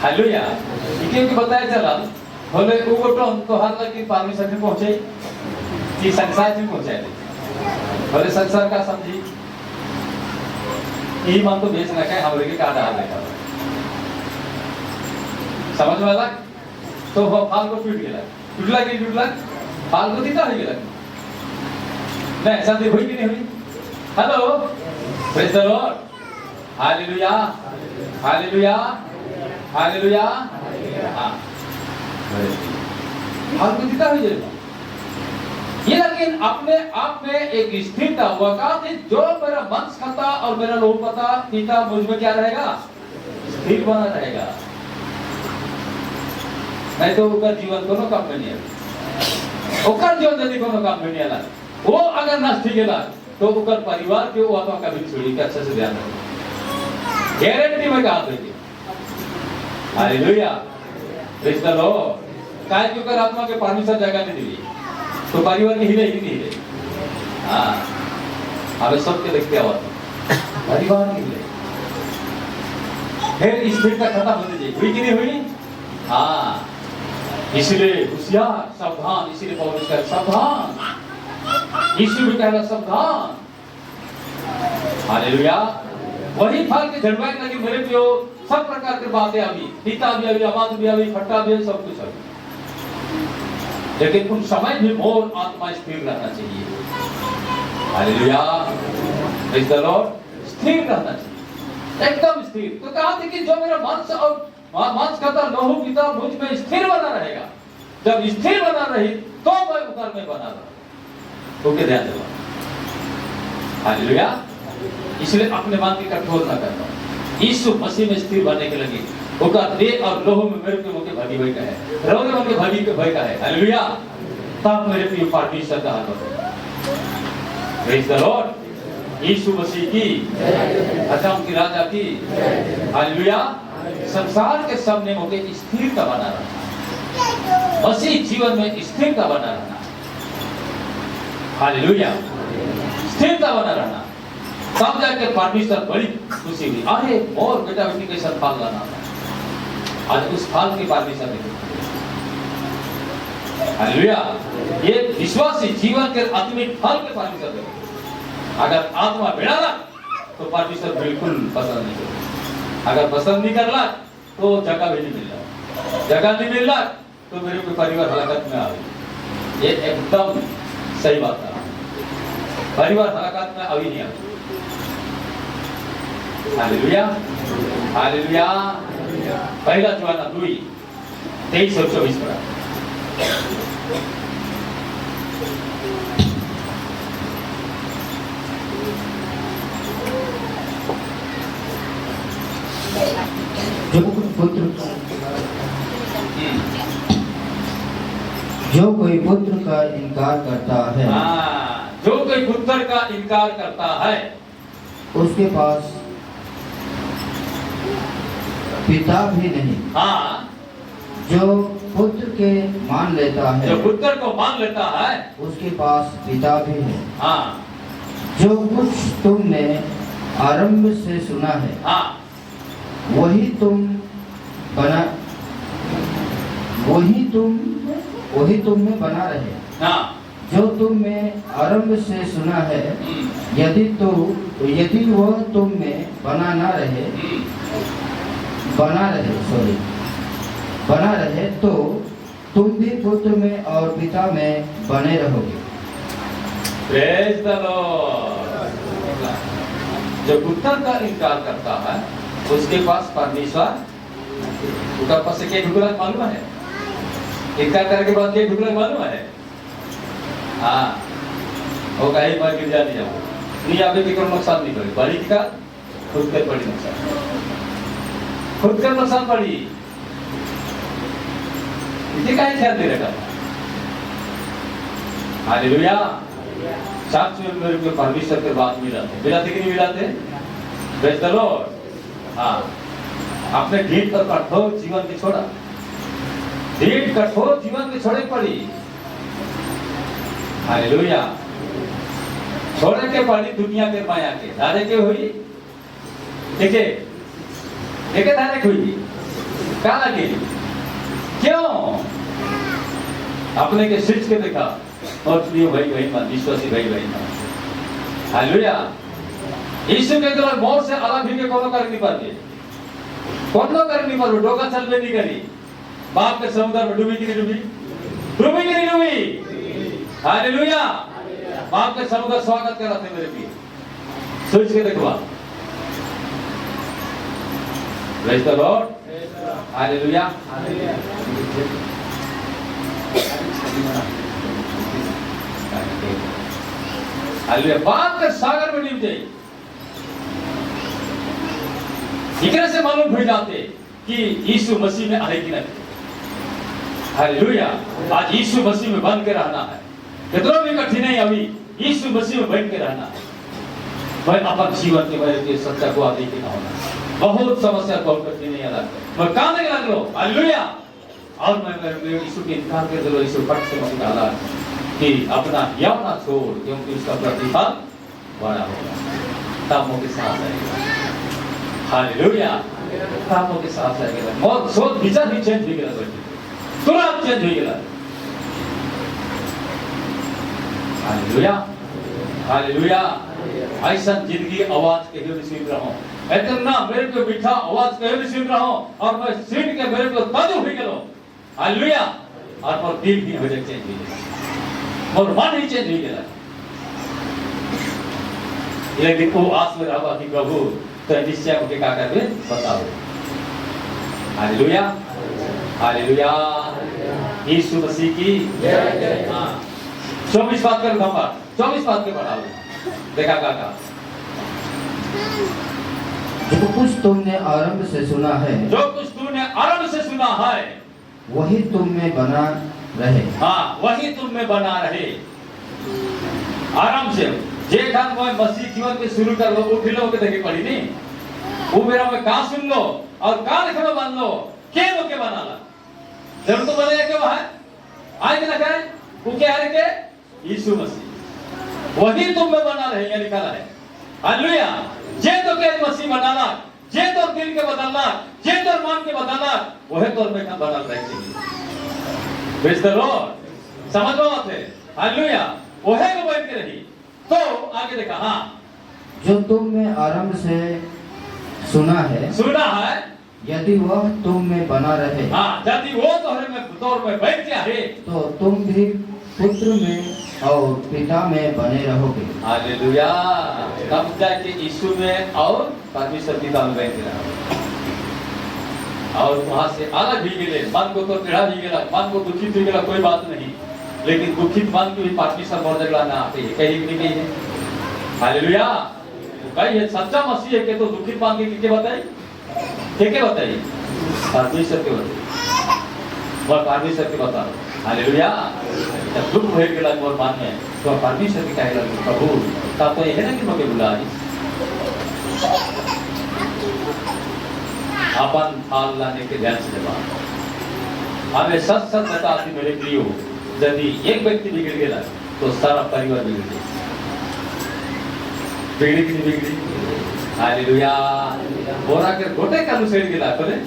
हालेलुया, इके बताया चला, बोले उगोटन तो हर लगी परमेश्वर में पहुंचे कि संसार में पहुंचे, बोले संसार का समझी ये मन तो बेच ना क्या हमरे के का डाल देगा, समझ में आला। तो वो फाल को टूट गया, टूटला कि टूटला, फाल को तीता हो गया नहीं, शादी हुई कि नहीं हुई। Hello, praise the Lord, hallelujah, hallelujah, hallelujah. हाँ, फाल को तीता हो जाएगा ये, लेकिन अपने आप में एक स्थिरता हुआ का जो मेरा मांस खाता और मेरा लोह पता तीता मुझ में क्या रहेगा, स्थिर बना रहेगा, नहीं तो उसका जीवन कोनो काम में नहीं है। ओकर जीवन यदि कोनो काम में नहीं आला, वो अगर नष्ट हो गया तो ओकर परिवार के वो आत्मा कभी छोड़ी के अच्छे से ध्यान रखो, गारंटी में कहा देगी। Hallelujah, praise the Lord. काहे कि ओकर आत्मा के परमेश्वर जगह नहीं दी तो परिवार के हिले ही नहीं हिले। हाँ, अब सबके देखते आओ परिवार के हिले, फिर स्थिरता खत्म होती जाएगी, हुई कि नहीं हुई। हाँ, इसलिए होशियार, सावधान, इसलिए पौलुस कहता सावधान, यीशु भी कहता सावधान। हालेलुया, वही फल के झड़वाए लगे मेरे पियो, सब प्रकार की बातें अभी, तीता भी अभी, आवाज भी अभी, खट्टा भी, सब कुछ अभी, लेकिन उन समय भी मोर आत्मा स्थिर रहना चाहिए। Hallelujah, praise the Lord. स्थिर रहना चाहिए, एकदम स्थिर। तो कहा था कि जो मेरा मांस और मांस खाता लहू पीता मुझ में स्थिर बना रहेगा, जब स्थिर बना रही तो मैं उतर में बना रहा। ओके, ध्यान देना। हालेलुया, इसलिए अपने मन की कठोर न करना, यीशु मसीह में स्थिर बनने के लगी ओका देह और लोह में मेरे के मुके भागी भाई का है रोगे मन के भागी के भाई का है हालेलुया तब मेरे प्रिय परमेश्वर का हाथ प्रेज द लॉर्ड यीशु मसीह की अजाम की राजा की हालेलुया संसार के सब नियमों के स्थिरता बना रहना मसीह जीवन में स्थिरता बना रहना हालेलुया स्थिरता बना रहना तब जाके परमेश्वर बड़ी खुशी हुई अरे और बेटा बेटी के साथ फल लाना आज उस फल की परमेश्वर ने हालेलुया ये विश्वासी जीवन के आत्मिक फल के परमेश्वर ने अगर आत्मा बिड़ाला तो परमेश्वर बिल्कुल पसंद नहीं करता अगर पसंद नहीं करला तो जगह भी नहीं मिल रहा जगह नहीं मिल रहा तो मेरे को परिवार हलाकत में आ गई ये एकदम सही बात है परिवार हलाकत में अभी नहीं आ हालेलुया हालेलुया पहला यूहन्ना 2:23 और 24 पढ़ा जो कोई पुत्र का इनकार करता है जो कोई पुत्र का इनकार करता है उसके पास पिता भी नहीं जो पुत्र के मान लेता है जो पुत्र को मान लेता है उसके पास पिता भी है जो कुछ तुमने आरंभ से सुना है वही तुम में बना रहे जो तुम में आरंभ से सुना है यदि वह तुम में बना रहे तो तुम भी पुत्र में और पिता में बने रहोगे प्रेज द लॉर्ड जो पुत्र का इनकार करता है उसके पास परमेश्वर उसका पास क्या ढुकला मालूम है इनकार करने के बाद क्या ढुकला मालूम है वो कहीं बार गिर जाने जाओ नहीं आप भी कोई नुकसान नहीं पड़े बड़ी का खुद कर पड़ी नुकसान पड़ी इसे का ख्याल दे रखा हालेलुया साथ में मेरे को परमेश्वर के बात मिलाते कि नहीं मिलाते प्रेज द लॉर्ड आपने ढीठ और कठोर जीवन की छोड़ा ढीठ कठोर जीवन की छोड़े पड़ी हालेलुया छोड़े के पड़ी दुनिया के माया के दादे के हुई देखे दादे की हुई क्या लगी क्यों अपने के स्विच के देखा और प्रिय भाई विश्वासी भाई हालेलुया यीशु के द्वारा मौत से अलग भी के कोनो कर नहीं पाते कोनो कर नहीं पारो डोका चल में नहीं करी बाप के समुद्र में डूबी कि नहीं डूबी हालेलुया बाप के समुद्र स्वागत कर रहे मेरे भी सोच के देखो praise the Lord hallelujah hallelujah बाप के सागर में डूब जाए इकरे से मालूम हो जाते कि यीशु मसीह में आए कि नहीं हालेलुया आज यीशु मसीह में बन के रहना है कितना भी कठिनाई अभी यीशु मसीह में बन के रहना है मैं अपन जीवन के बारे में सच्चा को आदि के होना बहुत समस्या बहुत कठिनाई लगता है मैं काम नहीं लग लो हालेलुया और मैं यीशु के इनकार कर दो यीशु पट से मुझे डाला कि अपना यौना छोड़ क्योंकि उसका प्रतिफल बड़ा होगा कामों के साथ रहेगा हालेलुया कामों के साथ रहेगा मौत सोच विचार भी चेंज हो गया तुरंत चेंज हो गया हालेलुया हालेलुया ऐसा जिंदगी आवाज के हुए सुन रहा हूं इतना मेरे को मीठा आवाज के हुए सुन रहा हूं और मैं सुन के मेरे को ताजु हो गया हालेलुया और पर दिल भी हो जाए चेंज हो गया और मन ही चेंज हो गया लेकिन वो आस में रहा कि प्रभु तो निश्चय मुझे क्या कर बताओ हालेलुया हालेलुया यीशु मसीह की जय 24 बात कर नंबर 24 बात के बढ़ाओ देखा काका जो कुछ तुमने आरंभ से सुना है, जो कुछ तूने आरंभ से सुना है, वही तुम में बना रहे। हाँ, वही तुम में बना रहे। आराम से जे खान मैं मसीह जीवन के शुरू कर लो, उठ लो के देखे पड़ी नहीं, वो मेरा मैं कहा सुन लो और कहा लिखे में मान लो, के वो के बना ला जरूर तो बने के वहां आए के ना कहे वो क्या है के यीशु मसीह वही तुम में बना रहे, ये लिखा है। हालेलुया। जे तो के मसीह बनाना, जे तो दिल के बदलना, जे तो मन के बदलना, वही तो में बदल रहे चाहिए। Praise the Lord. समझ लो बात है। हालेलुया। वही को बैठ के रही। तो आगे देखा, हाँ, जो तुम में आरंभ से सुना है, यदि वह तुम में बना रहे, हाँ, यदि वो तोहरे में तौर में बैठ गया है, तो तुम भी पुत्र में और पिता में बने रहोगे। हालेलुया। तब जाके यीशु में और परमेश्वर पिता में बैठ गया और वहां से अलग भी मिले। मन को तो टेढ़ा भी गया, मन को दुखित भी गया, कोई बात नहीं, लेकिन दुखित मन की भी परमेश्वर मोड़ जगला ना आते है, कहीं नहीं गई है। हालेलुया। कहीं है सच्चा मसीह है के तो दुखित मन के बताइए, क्या बताइए, परमेश्वर के बताइए, वह परमेश्वर के बता। हालेलुया। जब दुख भर के लग और मान में तो परमेश्वर के कहे लगे प्रभु, तब तो ये है ना कि मगे बुलाई अपन हाल लाने के ध्यान से जवाब हमें सच सच बताती मेरे प्रियो, यदि एक व्यक्ति बिगड़ गया तो सारा परिवार बिगड़ गया। बिगड़ी कि नहीं बिगड़ी? हालेलुया। बोरा के गोटे कालू सेड़ गया बोले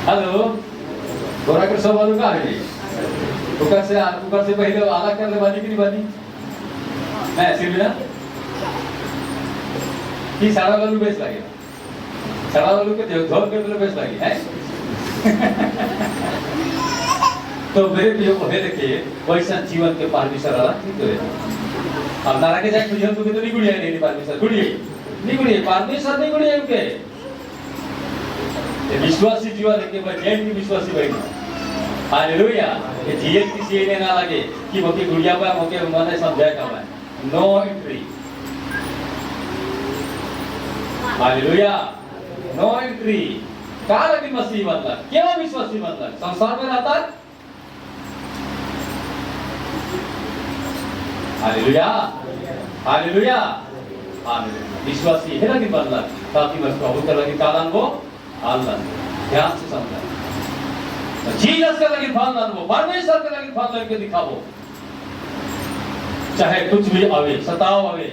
हेलो, बोरा के सब आलू का है ऊपर से पहले आला कर ले बानी कि नहीं बानी मैं सिर्फ ना कि सारा आलू बेच लगे, सारा आलू के धोल के बेच लगे है। तो मेरे प्रियो को है देखिए वैसा जीवन के परमेश्वर वाला ठीक है। अब नारा के जाए जीवन को तो नहीं गुड़िया नहीं परमेश्वर गुड़िया नहीं गुड़िया परमेश्वर नहीं गुड़िया उनके विश्वासी जीवन है कि मैं जैन की विश्वासी बहन। हालेलुया। ये जीएल किसी ने ना लगे कि वो की गुड़िया पर मोके मैंने समझाया कब है no entry. Hallelujah. No entry कहाँ लगी मसीह बनला, क्यों विश्वासी बनला, संसार में रहता है। हालेलुया। हालेलुया। हालेलुया। विश्वासी है लगी बनला ताकि मैं प्रभु का लगी कालान वो आलन ध्यान से समझा जीसस का लगी फलन वो परमेश्वर का लगी फलन के दिखाओ। चाहे कुछ भी आवे, सताव आवे,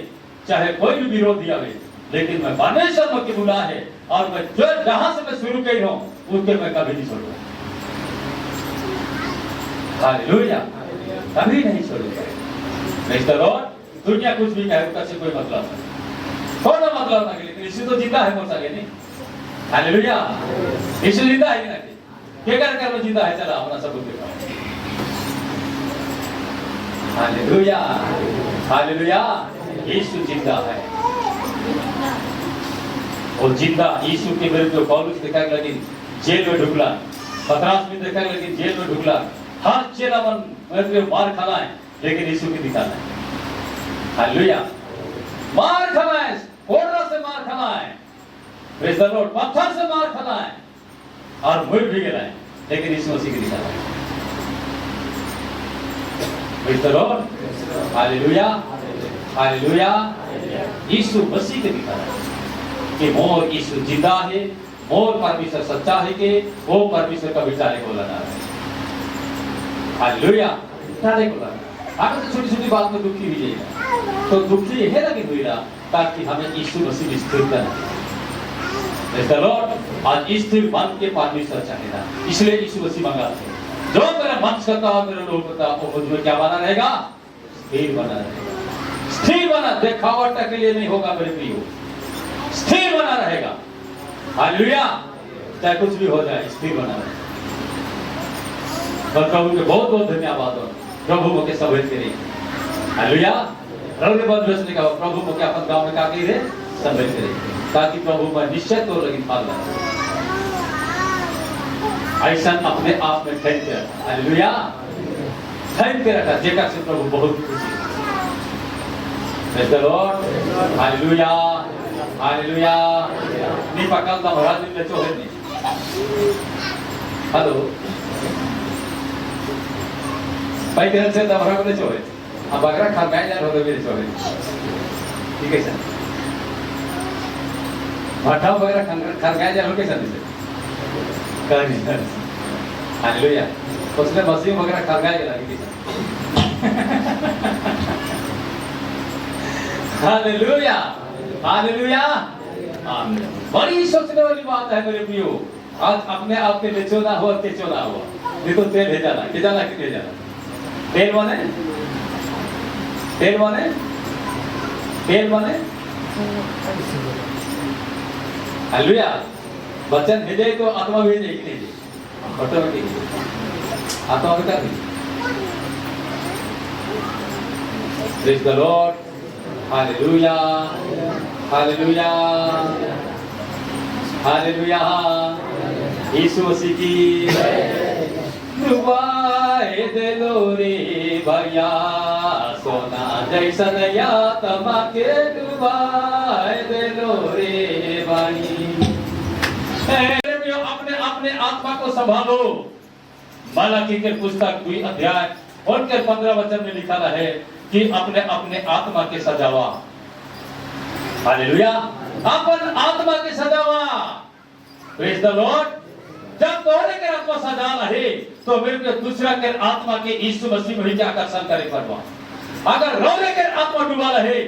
चाहे कोई भी विरोधी आवे, लेकिन मैं परमेश्वर में की बुला है और मैं जो जहां से मैं शुरू की हूं उसके मैं कभी नहीं छोड़ूंगा। हालेलुया। कभी नहीं छोड़ूंगा। Praise the Lord. दुनिया कुछ भी कहे उसका कोई मतलब नहीं, कोई मतलब नहीं, लेकिन यीशु तो जिंदा है मोसा के नहीं। हालेलुया। यीशु जिंदा है कि नहीं? क्या कर वो जिंदा है, चला अपना सबूत दिखाओ। हालेलुया। हालेलुया। यीशु जिंदा है और जिंदा यीशु के विरुद्ध पौलुस दिखाने लगी जेल में ढुकला, पतरस भी दिखाने लगी जेल में ढुकला, हर चेला मन मार खाना है लेकिन यीशु की दिखाना है। हालेलुया। मार खाना है, कोड़रा से मार खाना है, प्रेज़ द लॉर्ड, पत्थर से मार खाना है और मुड़ भी गया है, लेकिन यीशु मसीह की दिखाना है। Praise the Lord. Hallelujah. Hallelujah. यीशु मसीह के दिखाना है कि मोर यीशु जिंदा है, मोर परमेश्वर सच्चा है कि वो परमेश्वर का विचारे को लाना है। हालेलुया। विचारे को लाना। हमें तो छोटी छोटी बात में दुखी हुई जाएगा, तो दुखी है लगी हुई ना ताकि हमें यीशु मसीह में स्थिर करना है। Praise the Lord. आज स्थिर मन के परमेश्वर चाहेगा, इसलिए यीशु मसीह मंगा जो मेरा मन करता हो मेरा लोग करता हो मुझ में क्या बना रहेगा, स्थिर बना रहेगा। स्थिर बना, दिखावट के लिए नहीं होगा मेरे प्रियो, स्थिर बना रहेगा। हालेलुया। चाहे कुछ भी हो जाए स्थिर बना रहेगा। प्रभु के बहुत बहुत धन्यवाद हो, प्रभु मुझे सभेद करे। हालेलुया। रवि बंधुस ने कहा प्रभु मुझे अपन गांव में का करे सभेद करे ताकि प्रभु में निश्चय तो लगी फल लाए। ऐसा अपने आप में ठहर के रखा। हालेलुया। ठहर के रखा जेका से प्रभु बहुत खुशी। Praise the Lord. Hallelujah. Hallelujah ni pakal ta bharat ni lecho hai ni halo pai keren se ta bharat lecho hai अब अगर खरगाय जा रहा तो भी लेचो है ठीक है सर भाटा वगैरह खरगाय जा रहा कैसा नहीं कहीं सर हालेलुया उसने मसीह वगैरह खरगाय जा रहा है हालेलुया हालेलुया आमीन बड़ी सोचने वाली बात है मेरे प्रियो आज अपने आप के लेचो ना हो के चोला हुआ देखो तेल है जाना कि नहीं जाना तेल बने हालेलुया वचन भेजे तो आत्मा भेजे कि नहीं ऑटोमेटिक आत्मा बता दी praise the Lord hallelujah hallelujah hallelujah यीशु मसीह की डुबाए दिलो रे भैया सोना जैसन यात्मा के डुबाए दिलो रे भाई अपने अपने आत्मा को संभालो मलाकी के पुस्तक 2 अध्याय और के 15 वचन में लिखा है कि अपने अपने आत्मा के सजावा हालेलुया अपन आत्मा के सजावा प्रेज द लॉर्ड जब तोरे के आत्मा सजा रहे तो मेरे को दूसरा के आत्मा के यीशु मसीह में ही आकर्षण करे परवा अगर रोने के आत्मा डूबा रहे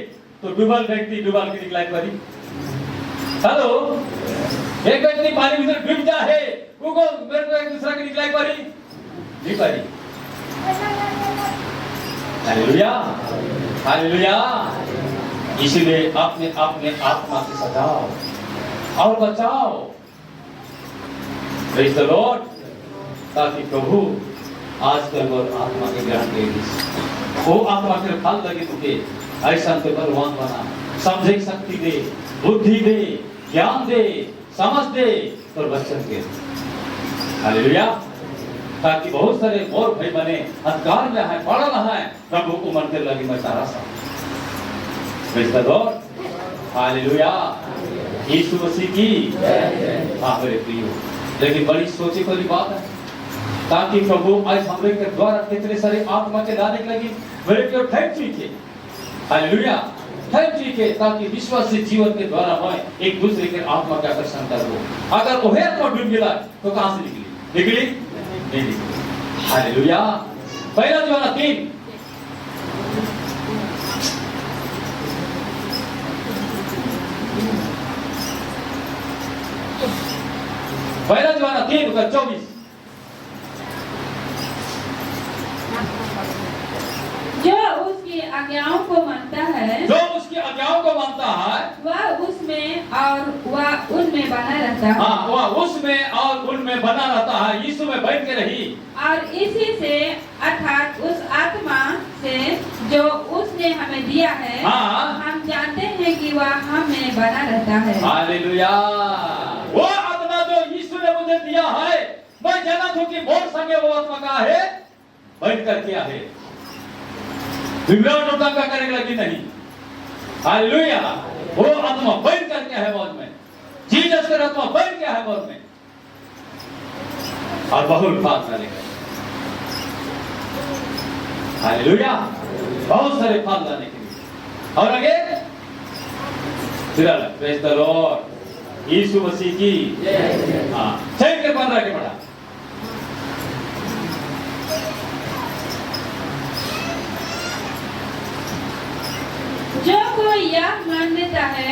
तो डूबल व्यक्ति डूबल के निकलाई परी हेलो एक व्यक्ति पानी में डूब जा है उको मेरे को एक दूसरा के निकलाई परी नहीं परी हालेलुया हालेलुया इसलिए अपने अपने आत्मा से सजाओ और बचाओ प्रेज द लॉर्ड ताकि प्रभु आजकल वो आत्मा के ग्रहण करेगी वो आत्मा के फल लगे तुझे ऐसा तो बलवान बना समझे शक्ति दे बुद्धि दे ज्ञान दे समझ दे और वचन दे हालेलुया ताकि बहुत सारे और भाई बने अधिकार में है पढ़ रहा है प्रभु को मंदिर लगी मैं सारा सा प्रेज द लॉर्ड हालेलुया यीशु मसीह की हाँ मेरे प्रियो लेकिन बड़ी सोचे वाली बात है ताकि प्रभु आज हमरे के द्वारा कितने सारे आत्मा के लाने लगी मेरे को थैंक यू के हालेलुया थैंक यू के ताकि विश्वास से जीवन के द्वारा मैं एक दूसरे के आत्मा का आकर्षण करूं अगर ओहे आत्मा डूब गया तो कहां से निकली निकली नहीं निकली हालेलुया पहला जोना 3 पहला जोना 3:24 जो उसकी आज्ञाओं को मानता है वह उसमें और वह उनमें बना रहता है हाँ वह उसमें और उनमें बना रहता है यीशु में बैठ के रही और इसी से अर्थात उस आत्मा से जो उसने हमें दिया है हाँ हम जानते हैं कि वह हम में बना रहता है हालेलुया वो आत्मा जो यीशु ने मुझे दिया है मैं जानता हूँ कि बहुत संगे वो आत्मा का है बैठ कर क्या है विग्रह का करेगा कि नहीं हालेलुया वो आत्मा बैठ कर क्या है मौज में जीसस का आत्मा बैठ क्या है मौज में और बहुल फल करेगा हालेलुया बहुत सारे फल लाने के लिए और आगे प्रेज द लॉर्ड यीशु मसीह की हाँ 6 के 15 के पढ़ा जो कोई यह मान लेता है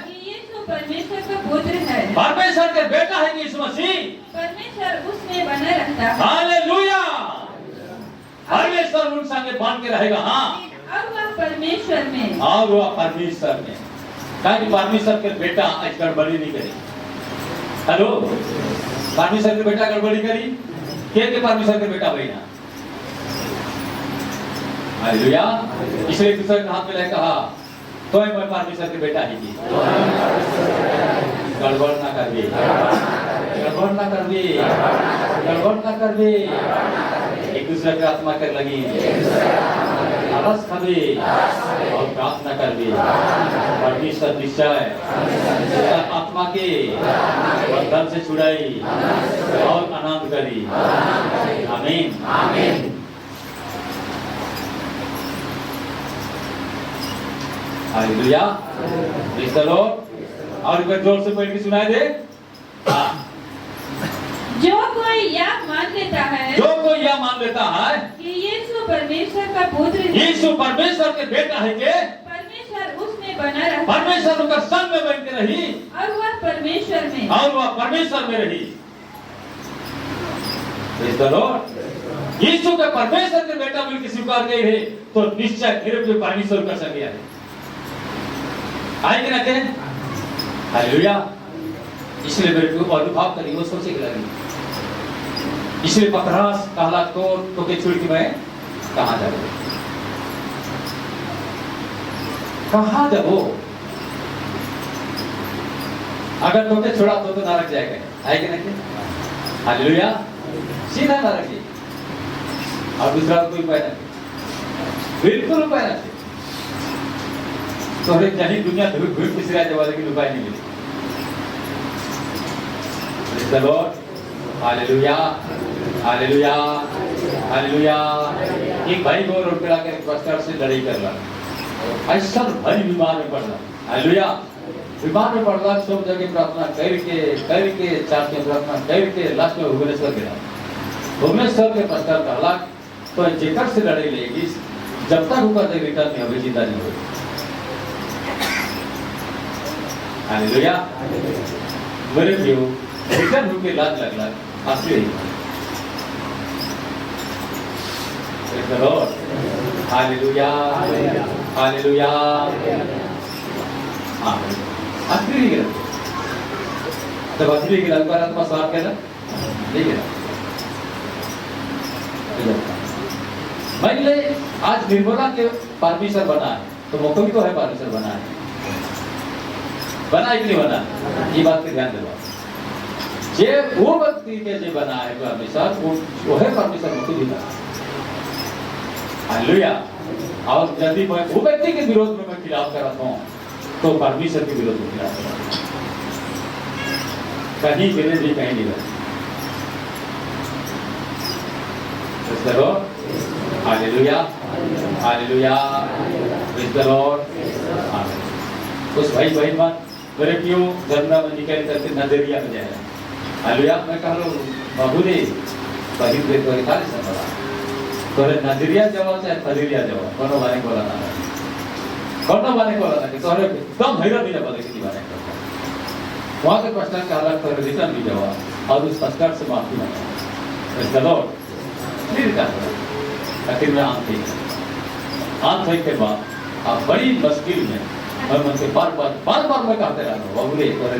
कि यीशु परमेश्वर का पुत्र है परमेश्वर के बेटा है यीशु मसीह परमेश्वर उसमें बना रहता है हालेलुया परमेश्वर उन संगे बांध के रहेगा हाँ और वह परमेश्वर में कहा कि परमेश्वर के बेटा आज गड़बड़ी नहीं करी हेलो परमेश्वर के बेटा गड़बड़ी करी के परमेश्वर के बेटा भाई ना हालेलुया इसलिए दूसरे के हाथ में ले कहा तो मैं परमेश्वर के बेटा ही की गड़बड़ ना कर दे एक दूसरे के आत्मा कर लगी रस खाबे और प्रार्थना करबे परमेश्वर निश्चय आत्मा के बंधन से छुड़ाई और आनंद करी। आमीन आमीन। हालेलुया। Praise the Lord. और एक बार जोर से पढ़ के सुनाई दे। जो कोई यह मान लेता है कि यीशु परमेश्वर का पुत्र है, यीशु परमेश्वर के बेटा है के परमेश्वर उसमें बना रहता है, परमेश्वर उनका संग में बन के रही और वह परमेश्वर में रही। Praise the Lord. यीशु के परमेश्वर के बेटा मिल के स्वीकार गए है तो निश्चय फिर भी परमेश्वर का संग है। आएंगे ना के हालेलुया। इसलिए मेरे को अनुभव करी वो सोचे के लगी। इसलिए पतरस कहला तो के छोड़ के मैं कहां जाऊं, कहां जाऊं? अगर तो के छोड़ा तो नरक जाएगा। आएगा ना के हालेलुया। सीधा नरक ही। और दूसरा कोई उपाय नहीं, बिल्कुल उपाय नहीं। तो हर एक जनी दुनिया धूप धूप तीसरा जवाब लेकिन उपाय नहीं मिले। Praise the Lord. Hallelujah hallelujah hallelujah. एक भाई को रोड पे लाकर पास्टर से लड़ाई कर रहा, ऐसा भारी बीमार में पड़ रहा। हालेलुया। बीमार में पड़ रहा, सब जगह प्रार्थना करके चाहते प्रार्थना करके लास्ट में भुवनेश्वर गया। भुवनेश्वर के पास्टर का हालात तो जेकर से लड़ाई लेगी जब तक ऊपर तक रिटर्न में अभी जिंदा नहीं होगी। हालेलुया। मेरे प्रियो रिटर्न होके लाज लगला असली Praise the Lord. Hallelujah hallelujah. हाँ असली नहीं गिरा जब असली गिरा एक बार आत्मा साफ करना नहीं गिरा। पहले आज निर्मला के परमेश्वर बना है तो मौका भी तो है परमेश्वर बना है, बना कि नहीं बना? ये बात पे ध्यान देना। जे वो व्यक्ति के जे बना है परमेश्वर वो है परमेश्वर मुक्ति देता। हालेलुया। और यदि मैं वो व्यक्ति के विरोध में मैं खिलाफ करता हूँ तो परमेश्वर के विरोध में खिलाफ करता हूँ। कहीं गिरे भी कहीं नहीं गए। Praise the Lord. Hallelujah hallelujah. Praise the Lord. उस भाई बहन मेरे क्यों जन्ना में निकल करके नजरिया में जाए। हालेलुया। मैं कह रहा हूँ बाबू रे पढ़ी दे तो खाली समझा तो नजरिया जवाब चाहे फजरिया जवाब कोनो बारे बोला ना कि तोरे एकदम हैरान नहीं जवाब की बात करता। वहां के प्रश्न का अलग तो रिटर्न भी जवाब और उस प्रश्न से माफी मांगा। Praise the Lord. नहीं रिटर्न लेकिन मैं आंत के बाद आप बड़ी मुश्किल में और मन के बार बार मैं कहते रहा हूँ बाबू रे तोरे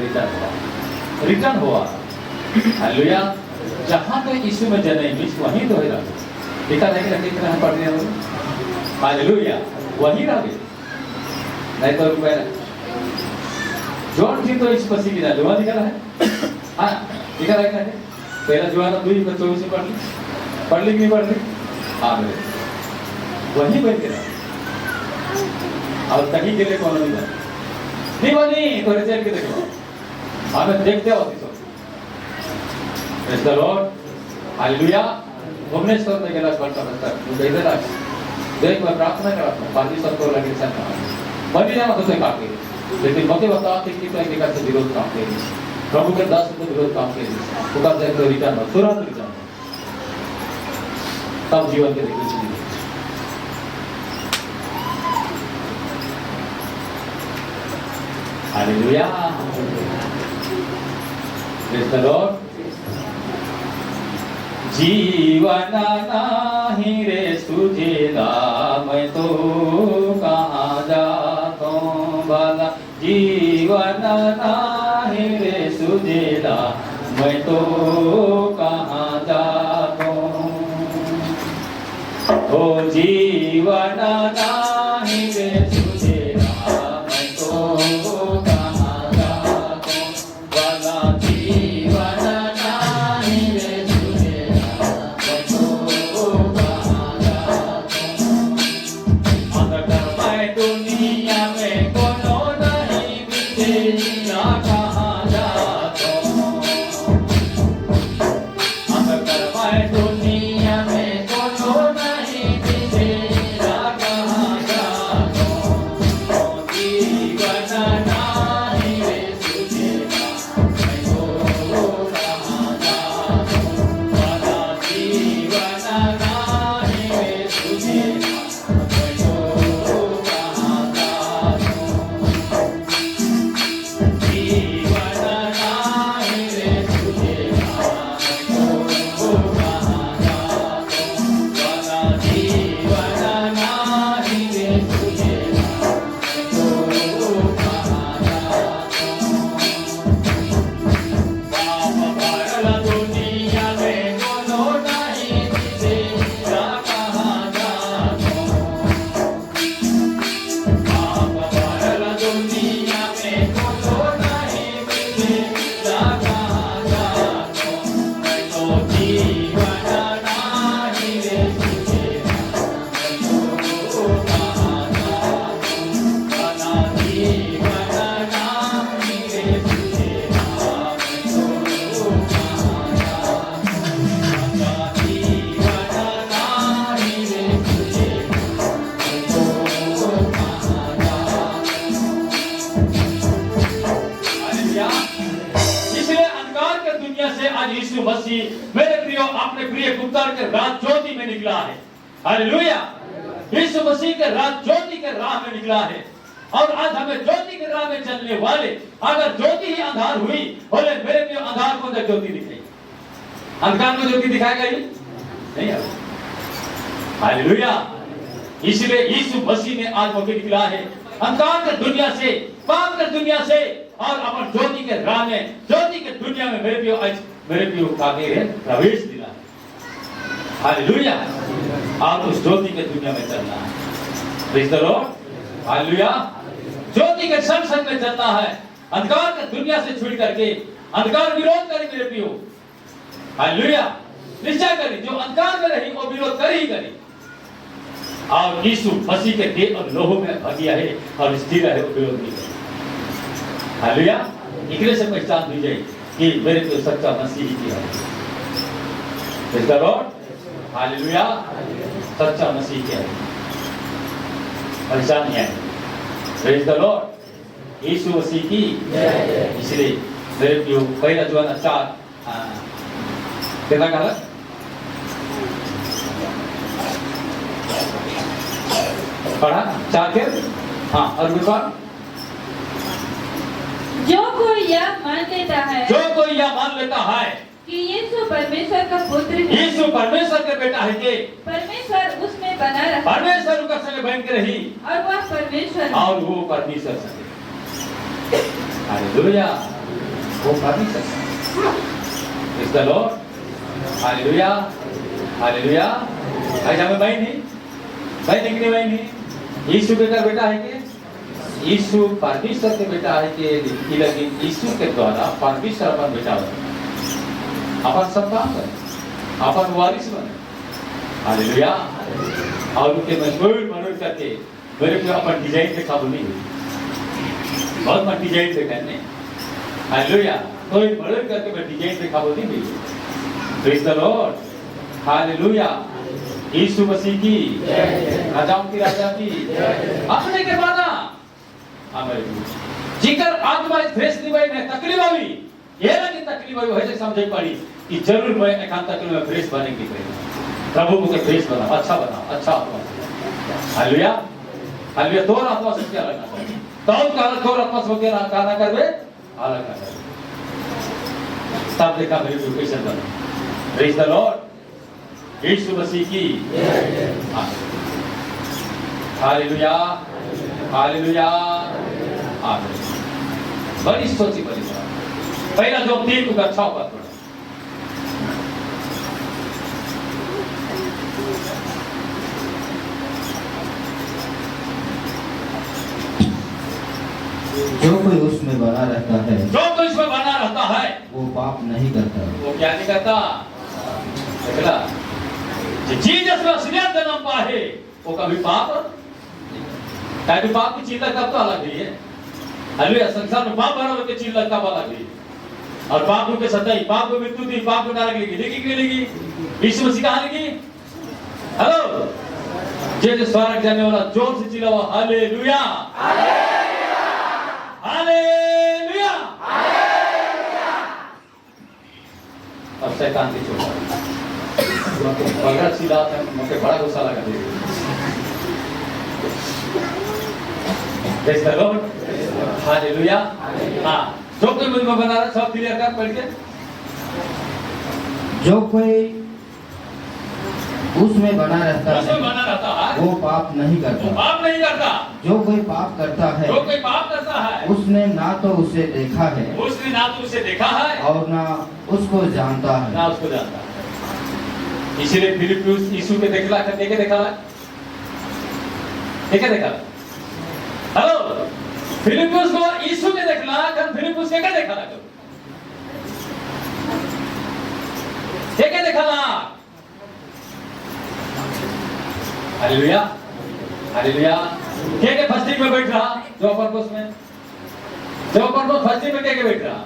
रिटर्न हुआ। हालेलुया। जहां तो यीशु में जन्म वहीं तो है रहा लिखा नहीं कि कितना हम पढ़ने वाले। हालेलुया। वहीं रहे नहीं तो रुपए जॉन थी तो इस मसीह की ना लिखा है। हाँ लिखा है क्या? पहला जो है ना 2:24 में पढ़ ली कि नहीं पढ़ ली? हाँ वहीं बैठ के रहा और कहीं के लिए कौन नहीं बनी तो रिजल्ट के देखो हमें देखते हो Praise the Lord. Hallelujah. Bhubaneswar में गेला पड़ता इधर देख मैं प्रार्थना करता हूँ परमेश्वर को लगे संग बनी जाना तो काफी लेकिन मुझे बताओ कि कितना निकाल से विरोध काम के प्रभु के दास को विरोध काम के पुकार जाए तो रिटर्न तुरंत रिटर्न तब जीवन के देखिए। हालेलुया। Praise the Lord. जीवन नाही रे सुझेला मैं तो कहाँ जाता भला। जीवन नाही रे सुझेला मैं तो कहाँ जाता। ओ जीवन नाही रे सुझेला मैं तो कहाँ जाता भला। जीवन नाही रे सुझेला मैं तो कहाँ जाता। दुनिया में कोनो नहीं बितेरा कहाँ जातो। अंधकार मैं दुनिया में कोनो नहीं बितेरा कहाँ जातो। जीवन नाही रे सुझेगा मैं तो कहाँ जातो। वाला जीवन नाही रे सुझेगा मैं तो कहाँ जातो। जीवन नाही रे सुझेगा मैं तो कहाँ जातो। वाला जीवन नाही रे सुझेगा मैं तो कहाँ जातो। पाप भरल दुनिया में कोनो नहीं बिसेरा कहाँ जातो। पाप भरल दुनिया में कोनो नहीं बिसेरा कहाँ जातो। मैं तो जीवन नाही रे सुझेगा मैं तो कहाँ जातो। वाला जीवन नाही रे सुझेगा मैं तो कहाँ जातो। वाला जीवन नाही रे सुझेगा मैं तो कहाँ जातो। हालेलुया। इसलिए अंधकार के दुनिया से आज यीशु मसीह मेरे प्रियो अपने प्रिय पुत्र के रात ज्योति में निकला है। हालेलुया। यीशु मसीह के रात ज्योति के राह में निकला है और आज हमें ज्योति के राह में चलने वाले अगर ज्योति ही अंधार हुई बोले मेरे प्रियो अंधार को अंदर ज्योति दिखेगी। अंधकार में ज्योति दिखाएगा ही नहीं। हालेलुया। इसलिए यीशु मसीह ने आज मौके निकला है अंधकार के दुनिया से पाप के दुनिया से और अपन ज्योति के राह में ज्योति के दुनिया में मेरे प्रियो आज मेरे प्रियो काके प्रवेश दिला है। हालेलुया। और उस ज्योति के दुनिया में चलना है। Praise the Lord. हालेलुया। ज्योति के संग संग में चलना है। अंधकार के दुनिया से छुड़ करके अंधकार विरोध करे मेरे प्रियो। हालेलुया। निश्चय करी जो अंधकार में रही वो विरोध कर ही करी और यीशु मसीह के देह और लोहो में भागिया है और स्थिर है वो विरोध नहीं करे। हालेलुया। इकरे से पहचान दी जाए कि मेरे को सच्चा मसीह ही है। Praise the Lord. हालेलुया। सच्चा मसीह क्या है पहचान है। Praise the Lord. यीशु मसीह की इसलिए मेरे प्रियो पहला यूहन्ना 4 कितना कहा पढ़ा 4 के हाँ और विश्वास जो कोई यह मान लेता है जो कोई यह मान लेता है कि यीशु परमेश्वर का पुत्र है। यीशु परमेश्वर का बेटा है के परमेश्वर उसमें बना रहा परमेश्वर उसका संग बन के रही और वह परमेश्वर है। और वो परमेश्वर संग। हालेलुया। वो परमेश्वर praise the Lord. Hallelujah. Hallelujah. आज हमें भाई नहीं नहीं यीशु बेटा बेटा है के यीशु परमेश्वर के बेटा है के लेकिन यीशु के द्वारा परमेश्वर अपन बेटा बने अपन संतान बने अपन वारिस बने। हालेलुया। और उनके मजबूर करके मेरे को अपन डिजाइन पे काबू नहीं हुई बहुत मन डिजाइन पे करने। हालेलुया। तो एक बड़े करके मैं डिजाइन पे काबू नहीं हुई। Praise the Lord. हालेलुया। यीशु मसीह की राजाओं की राजा की अपने के बाना जिकर आत्मा फ्रेश नहीं भाई मैं तकलीफ हुई ये ना कि तकलीफ हुई है समझ पड़ी कि जरूर मैं एकांत तकलीफ में फ्रेश बने की प्रभु को के फ्रेश बना अच्छा आत्मा। हालेलुया। हालेलुया। दो आत्मा से क्या लगना चाहिए तो आत्मा से क्या ना करवे अलग कर तब देखा मेरे कैसे बना। Praise the Lord. यीशु मसीह की हालेलुया। हालेलुया। आमीन। बड़ी सोची बड़ी बात पहला जो 3 को अच्छा बात पड़ा जो कोई उसमें बना रहता है जो कोई उसमें बना रहता है वो पाप नहीं करता। वो क्या नहीं करता। देखला जीसस में असलियत जन्म पाए वो कभी पाप नहीं। ताकि पाप की चीज लगता तो अलग ही है। हालेलुया। संसार में पाप भरा होकर चीज लगता अलग ही, और पाप के सताई, पाप को मृत्यु दी, पाप को नरक लगी, लेगी कि नहीं लगी? यीशु मसीह कहाँ लगी? हेलो, जे स्वर्ग जाने वाला जोर से चिल्लाओ हालेलुया, हालेलुया। अब शैतान की छोड़ा बगैर चिल्ला मुझे बड़ा गुस्सा लगा। Praise the Lord, hallelujah. हाँ, जो कोई मुझ में बना रहा सब क्लियर कर पढ़ के। जो कोई उसमें बना रहता है वो पाप नहीं करता। जो कोई पाप करता है उसने ना तो उसे देखा है और ना उसको जानता है। इसीलिए फिलिप्पियुस यीशु के देखला कर देखे देखा हेलो, फिलिप्पियुस को यीशु के देखला कर फिलिप्पियुस के क्या देखा करो क्या देखा ला। Hallelujah, hallelujah. के फस्टिंग में बैठ रहा जो पर्पस में, जो पर्पस फस्टिंग में के बैठ रहा,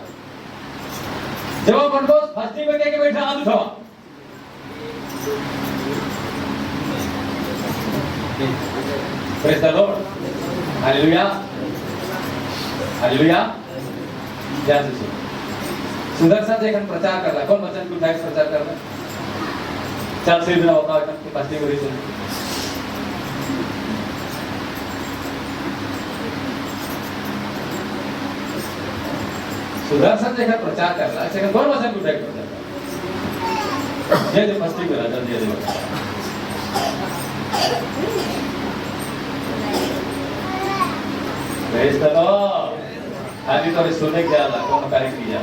जो पर्पस फस्टिंग में के बैठ रहा हाथ उठाओ। Praise the Lord, hallelujah, hallelujah. ध्यान से सुनो। सुदर्शन देखन प्रचार कर रहा, कौन वचन को उठाकर प्रचार कर रहा? चल से बिना होता है कि फस्टिंग हो रही है। सुदर्शन देखकर प्रचार कर रहा है, कौन वचन को उठाकर प्रचार कर रहा? ये जो फस्टिंग कर रहा जल्दी जल्दी। Praise the Lord. खाली तो सुनने के आला कौन कार्य किया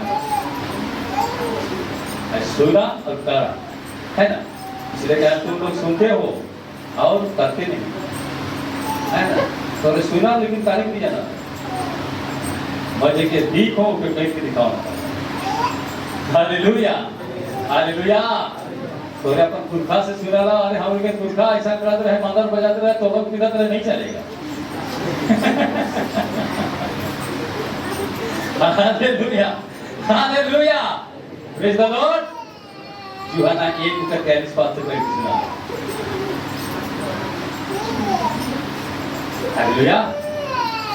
है, सुना और करा है ना। इसलिए क्या तुम लोग सुनते हो और करते नहीं है ना। तो सुना लेकिन कार्य नहीं जाना। मजे के देखो फिर बैठ के दिखाओ। Hallelujah, hallelujah. तो अपन पुरखा से सुना ला, अरे हम के पुरखा ऐसा कराते रहे, मादर बजाते रहे, तो लोग पिटाते रहे, नहीं चलेगा। Hallelujah, hallelujah. Praise the Lord. यूहन्ना 1:43 से बैठ सुना। हालेलुया।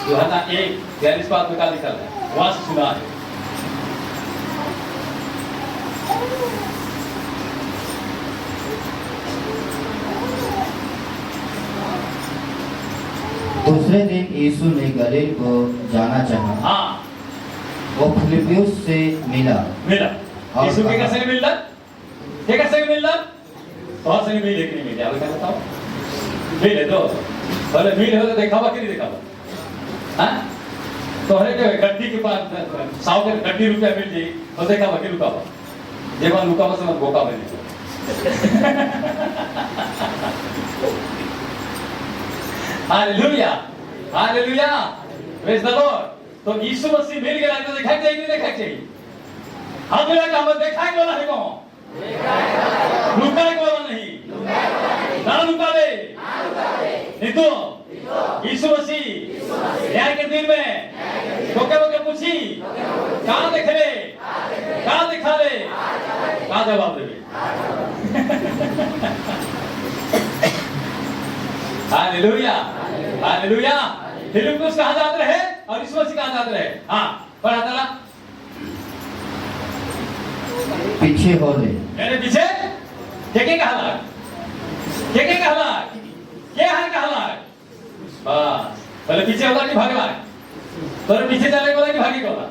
यूहन्ना 1:43 में क्या लिखा है? वहां से सुना है। दूसरे दिन यीशु ने गलील को जाना चाहा। हाँ, वो फिलिप्पियुस से मिला। यीशु के कैसे मिलना? क्या कैसे मिलना? बहुत से मिले कि नहीं मिले? आप क्या बताओ? मिले तो बोले मिले हो तो दिखावा कि नहीं दिखावा? हाँ? तो हरे के गड्डी के पास 100 के गड्डी रुपया मिल जाए तो दिखावा कि रुकावा? जेवन रुकावा से मत बोका बने। Hallelujah, hallelujah. Praise the Lord. तो यीशु मसीह मिल गया तो देखा चाहिए नहीं देखा चाहिए? हम मिला का हम देखा ही वाला है कौन? रुका ही वाला नहीं, ना रुकावे नहीं तो यीशु मसीह न्याय के दिन में धोखे पूछी कहाँ देख ले, कहाँ दिखा ले, कहाँ जवाब देवे? Hallelujah, hallelujah. फिलिप्पियुस कहाँ जाते रहे और यीशु मसीह कहाँ जाते रहे? हाँ, पढ़ा चला। पीछे हो ले। मेरे पीछे के कहला? के कहला? क्या है कहला? बस पहले पीछे होगा कि भागला? तो पीछे चले बोला कि भागी बोला?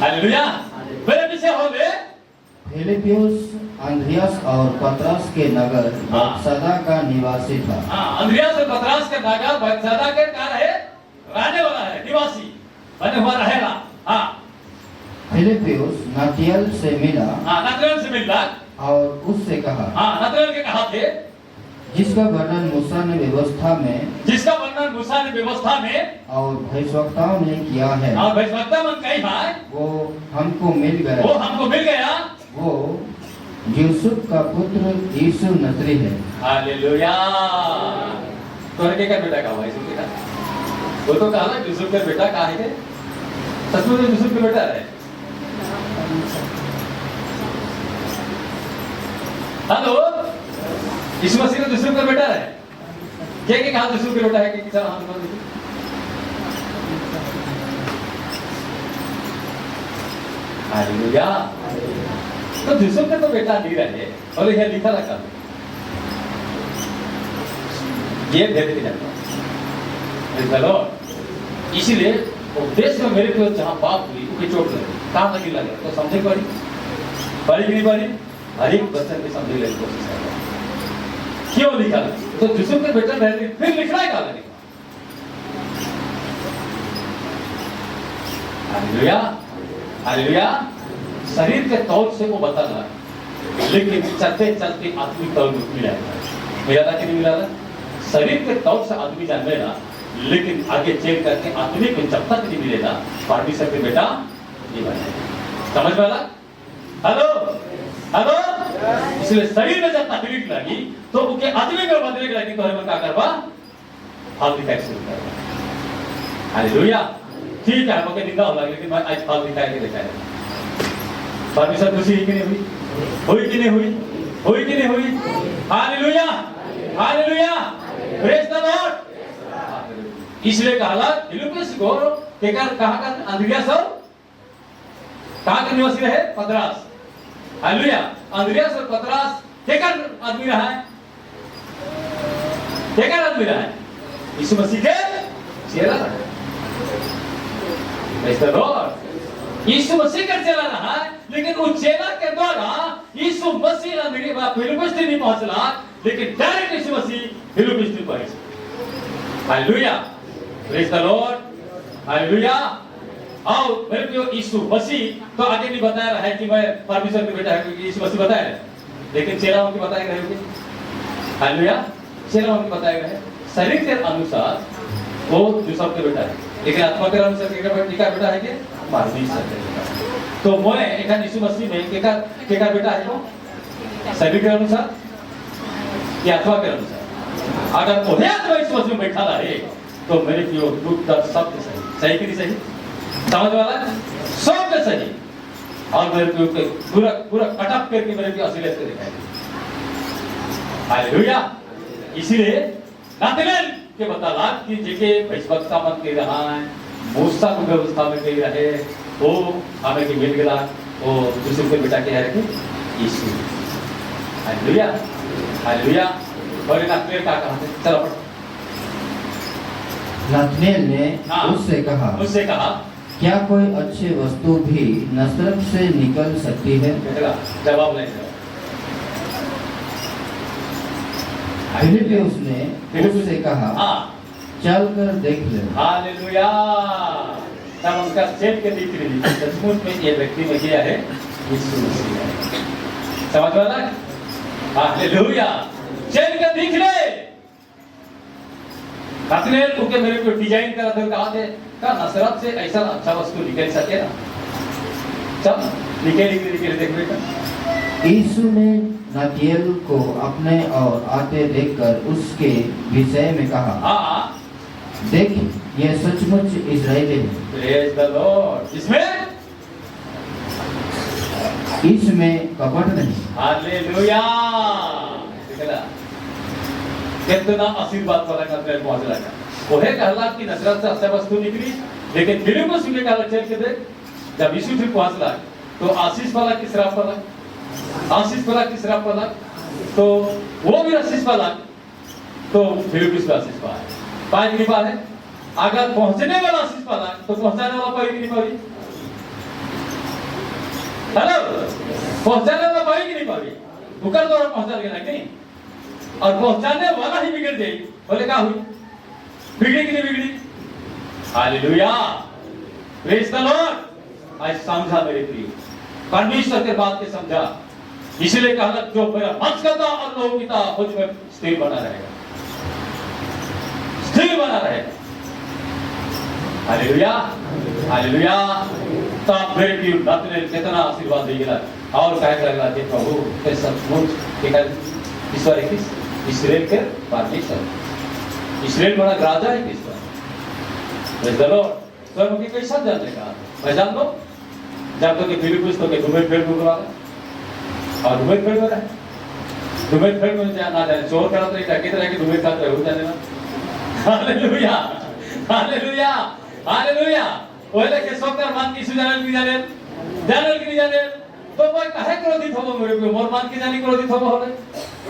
हालेलुया। मेरे पीछे हो ले। फिलिप्पियुस अंद्रियास और पतरस के नगर बैतसैदा का निवासी था। हाँ, अंद्रियास और पतरस के नगर बैतसैदा के क्या रहे? रहने वाला है, निवासी बने हुआ रहेगा। हाँ, फिलिप्पियुस नतनाएल से मिला। हाँ, नतनाएल से मिला और उससे कहा। हाँ, नतनाएल के कहा थे जिसका वर्णन मूसा ने व्यवस्था में और भविष्यवक्ताओं ने किया है, और भविष्यवक्ता मन कही है वो हमको मिल गया। वो यूसुफ का पुत्र यीशु नसरी है। हालेलुया। तो के का बेटा का हुआ यूसुफ का? वो तो कहा ना यूसुफ का बेटा कहा है के सचमुच में यूसुफ का बेटा है। हेलो, यीशु मसीह तो यूसुफ का बेटा है। क्या कहा यूसुफ का बेटा है कि सर हम बोल हालेलुया। तो यूसुफ का तो बेटा नहीं रहे और यह लिखा रखा ये भेद के जाता है। इसीलिए उपदेश में मेरे को जहां बात हुई उसकी चोट लगी, कहां लगी लगे तो समझे पड़ी कि नहीं पड़ी? हर एक वचन की समझने की कोशिश कर रहा है। क्यों लिखा? तो यूसुफ के बेटा रहते फिर लिखना है कहां लगे? Hallelujah, hallelujah. शरीर के तौर से वो बता रहा है, लेकिन चलते चलते आत्मिक तौर में मिला मिला था कि नहीं मिला था? शरीर के तौर से आदमी जान लेना, लेकिन आगे चेक करके आत्मिक में जब तक नहीं मिलेगा परमेश्वर के बेटा नहीं बनेगा। समझ में आया? Hello, hello. इसलिए शरीर में जब तकलीफ लगी तो उनके आदमी में बदले लगी तो हमें क्या करवा? फल दिखाई शुरू करवा। हालेलुया। ठीक है, हमको निंदा हो लगी, लेकिन मैं आज फल दिखाई के दिखाया। परमेश्वर खुशी हुई कि नहीं हुई? हुई कि नहीं हुई? हुई कि नहीं हुई? Hallelujah, hallelujah. Praise the Lord. इसलिए कहा फिलिप्पियंस को केकर कहां का अंद्रियास और कहां के निवासी रहे? पतरस। हालेलुया। अंद्रियास और पतरस केकर आदमी रहा है? केकर आदमी रहा है? यीशु मसीह के चेला रहा। Praise the Lord. यीशु मसीह का चेला रहा, लेकिन उस चेला के द्वारा यीशु मसीह फिलिप्पियंस नहीं पहुंचला, लेकिन डायरेक्ट यीशु मसीह फिलिप्पियंस पहुंचे। Hallelujah, praise the Lord, hallelujah. आओ मेरे प्रिय, यीशु मसीह तो आगे नहीं बताया रहा है कि मैं परमेश्वर का बेटा है, क्योंकि यीशु मसीह बताया है, लेकिन चेलाओं के बताए गए होंगे। हालेलुया, चेलाओं के बताए गए शरीर के अनुसार वो यूसुफ के बेटा है, लेकिन आत्मा के अनुसार क्या बेटा है कि परमेश्वर के बेटा। तो मैं एक यीशु मसीह में केका बेटा है वो शरीर के अनुसार या आत्मा के अनुसार? अगर वो आत्मा यीशु मसीह में बैठा रहे तो मेरे प्रिय दुख दर्द सब सही, सही कि नहीं सही? समझ वाला सब के सही। और मेरे प्रिय पूरा पूरा कटअप करके मेरे प्रिय असलियत को दिखाई। हालेलुया। इसीलिए नाथनेल के बताला कि जेके भविष्यवक्ता मत कह रहा है, मूसा को व्यवस्था में कह रहे वो हमें के मिल गया वो यूसुफ के बेटा के है कि यीशु। Hallelujah, hallelujah. और नाथनेल का कहा? चलो पढ़ो। नाथनेल ने उससे कहा क्या कोई अच्छी वस्तु भी नसरत से निकल सकती है? जवाब नहीं। फिलिप्पियंस ने उससे कहा चल कर देख ले। हालेलुया। तब उनका चेक के दिख रही सचमुच में ये व्यक्ति में गया है यीशु मसीह है। समझ में आया? हालेलुया। चेक के दिख ले। नाथनेल उनके मेरे को डिजाइन करा था, कहा थे का नसरत से ऐसा अच्छा वस्तु निकल सके ना? चल निकल देख बेटा। यीशु ने नाथनेल को अपने और आते देखकर उसके विषय में कहा देख ये सचमुच इस्राएली है। Praise the Lord. इसमें कपट नहीं। हालेलुया। कितना आशीर्वाद वाला नाथनेल पहुंच लगा। वो है कहला कि नसरत से अच्छा वस्तु निकली, लेकिन फिलिप्पियंस में कहला चल के देख जब यीशु फिर पहुंचला तो आशीष वाला की श्राप वाला, आशीष वाला की श्राप वाला, तो वो भी आशीष वाला, तो फिलिप्पियंस का आशीष पाया। पाए नहीं पाए? अगर पहुंचने वाला आशीष पाला तो पहुंचाने वाला पाई नहीं पाई? हेलो, पहुंचाने वाला पाई कि नहीं पाई? उकर द्वारा पहुंचा गया नहीं, और पहुंचाने वाला ही बिगड़ गई। बोले क्या हुई? बिगड़ी कि नहीं बिगड़ी? Hallelujah, praise the Lord. आज समझा मेरे प्रिय, परमेश्वर के बात के समझा। इसलिए कहा जो मेरा वंश करता और लोगों की मुझ में स्थिर बना रहेगा, स्थिर बना रहेगा। Hallelujah, hallelujah. तब मेरे प्रिय नाथनेल कितना आशीर्वाद दे गया और कहे लगा कि प्रभु के सचमुच ईश्वर है किस? इस्राएल के परमेश्वर। इसराइल बड़ा राजा है किसका? Praise the Lord. तो मुझे कैसा जानने का पहचान लो जब तो कि फिलिप्पुस तो के दुबई फेल में वाला और दुबई फेल में रहा दुबई फेल में जाना जाने चोर करा तो इतना कितना कि दुबई खाते हो जाने ना। Hallelujah hallelujah hallelujah. पहले के सोकर मान की सुजानल की जाने तो मैं कहे क्रोधित हो मेरे को मोर मान की जानी क्रोधित हो होले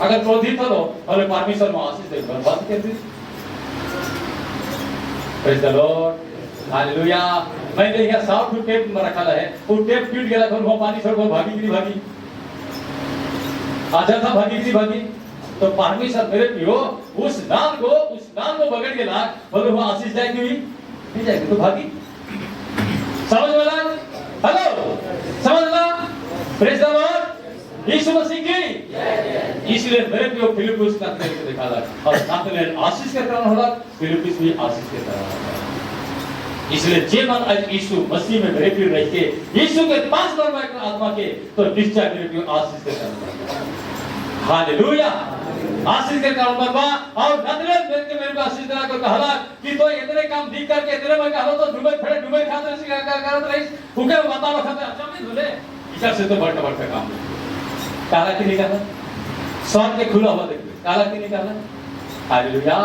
अगर क्रोधित हो होले परमेश्वर में आशीष दे बर्बाद कर दी। Praise the Lord hallelujah. मैंने यह साउथ टू टेप में रखा है वो टेप टूट गया तो वो पानी छोड़ वो भागी आजा था भागी तो परमेश्वर मेरे पियो उस नाम को बगड़ गया बोले वो आशीष जाएगी हुई नहीं जाएगी तो भागी। समझ में ला? हेलो समझ ला? प्रेज़ द लॉर्ड यीशु मसीह की इसलिए मेरे पियो फिलिप्पुस का करके दिखा ला और नाथानिएल आशीष के कारण होला फिलिप्पुस भी आशीष के कारण होला। इसलिए जे मन आज यीशु मसीह में मेरे पियो रह के यीशु के पास नॉर्मल आत्मा के तो निश्चय मेरे पियो आशीष के कारण हालेलुया। आशीष के कारण बरबा और नाथानिएल मेरे को आशीष देना को कहला कि तो इतने काम ठीक करके इतने में कहलो तो डूबे खाते से करत रही उके बता वखत अच्छा में धुले इधर से तो बड़ा काम काला की नहीं कहला स्वर्ग के खुला हुआ देखिए काला की नहीं कहला हालेलुया।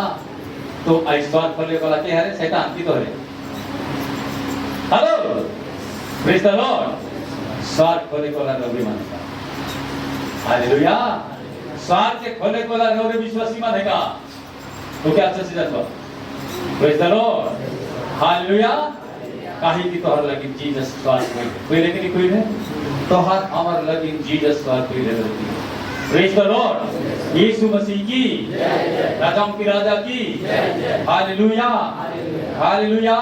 तो स्वर्ग खोलने वाला के है शैतान की तो है। Hello praise the Lord. स्वर्ग खोलने वाला रवि मानेगा हालेलुया। स्वर्ग के खोलने वाला रवि विश्वासी मानेगा तो क्या अच्छा से जातो प्रेज़ द लॉर्ड हालेलुया। काहे की तोहर लगी जीसस स्वर्ग कोई लेकिन कोई है तोहर हमार लगी जीसस स्वर्ग कोई ले लगी। प्रेज़ द लॉर्ड यीशु मसीह की राजाओं की राजा की हालेलुया हालेलुया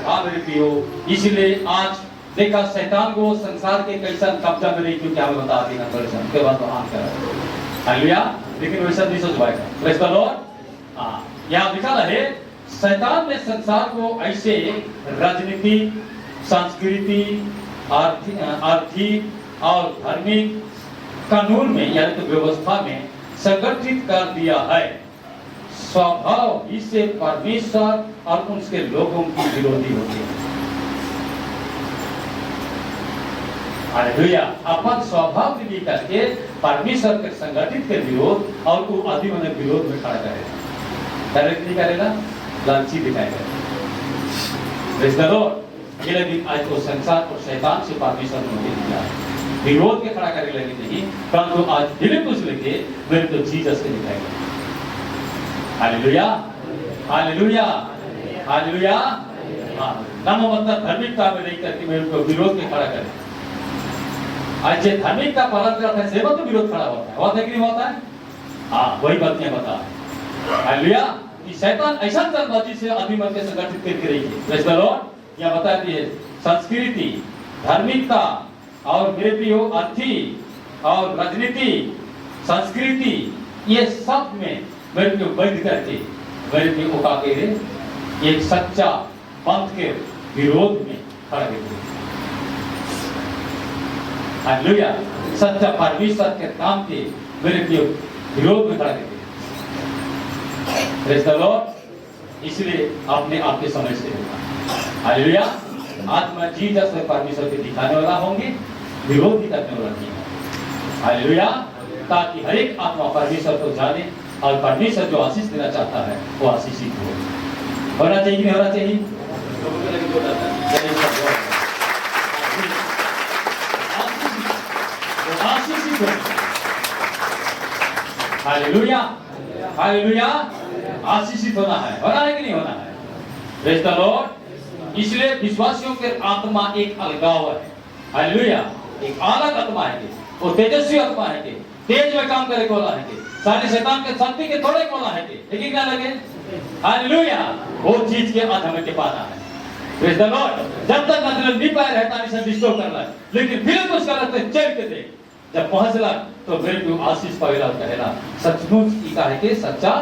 हालेलुया। इसलिए आज देखा शैतान को संसार के कैसा कब्जा में नहीं क्योंकि हमें बता देना परेशान के बाद तो आंख करा हालेलुया। लेकिन वैसा नहीं सोच पाएगा। Praise the Lord. हां यहां लिखा है शैतान ने संसार को ऐसे राजनीति संस्कृति आर्थिक और धार्मिक कानून में यानी तो व्यवस्था में संगठित कर दिया है। स्वभाव इससे परमेश्वर और उसके लोगों की विरोधी होती है। हालेलुया। अपन स्वभाव विधि करके परमेश्वर के संगठित के विरोध और को आदि मन विरोध में खड़ा करेगा। डायरेक्टली करेगा लालची दिखाएगा। Praise the Lord. ये लगी आज तो संसार और शैतान से परमेश्वर ने दिया विरोध के खड़ा करे लगी नहीं परंतु आज फिलिप्पुस लेके मेरे तो जीसस के दिखाएगा। Hallelujah hallelujah hallelujah. हां नाम मतलब धार्मिकता में नहीं करके मेरे को विरोध के खड़ा करे। आज जे धार्मिक का पालन करता है सेवा तो विरोध खड़ा होता है कि नहीं होता है? हां वही बात मैं बता हालेलुया कि शैतान ऐसा चालबाजी से आदमी मन के संगठित करके रही है। Praise the Lord. यह बताती है संस्कृति धार्मिकता और मेरे प्रियो आर्थिक और राजनीति संस्कृति ये सब में मेरे को वैध करके मेरे को उका के एक सच्चा पंथ के विरोध में खड़ा है। हालेलुया। सच्चा परमेश्वर के नाम के मेरे को विरोध में खड़ा है। Praise the Lord. इसलिए अपने आप के समझ से हालेलुया। आत्मा जीसस और परमेश्वर के दिखाने वाला होंगे विरोध ही करने वाला नहीं है। हालेलुया। ताकि हर एक आत्मा परमेश्वर को जाने और परमेश्वर जो आशीष देना चाहता है वो आशीषित हो। होना चाहिए नहीं होना चाहिए? आशीषित हो। Hallelujah hallelujah. आशीषित होना है कि नहीं होना है? Praise the Lord. इसलिए विश्वासियों के आत्मा एक अलगाव है। हालेलुया। एक अलग आत्मा है वो तेजस्वी आत्मा है कि तेज में काम करे वाला है कि सारे शैतान के शक्ति के थोड़े वाला है कि लेकिन क्या लगे हालेलुया वो चीज के आधार के पाना है। Praise the Lord. जब तक मतलब नहीं पाए रहता नहीं सब डिस्टर्ब करना है लेकिन फिर तो उसका लगता है चल के देख जब पहुंचला तो मेरे को आशीष पावेला कहला सचमुच इका है कि सच्चा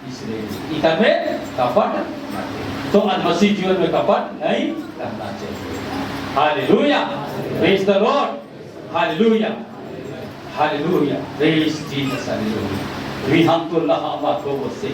इसलिए इका में कपट तो आज मसीह जीवन में कपट नहीं करना चाहिए। Hallelujah. Praise the Lord. Hallelujah hallelujah. Praise Jesus hallelujah. रिहंतुल्लाह अमा को से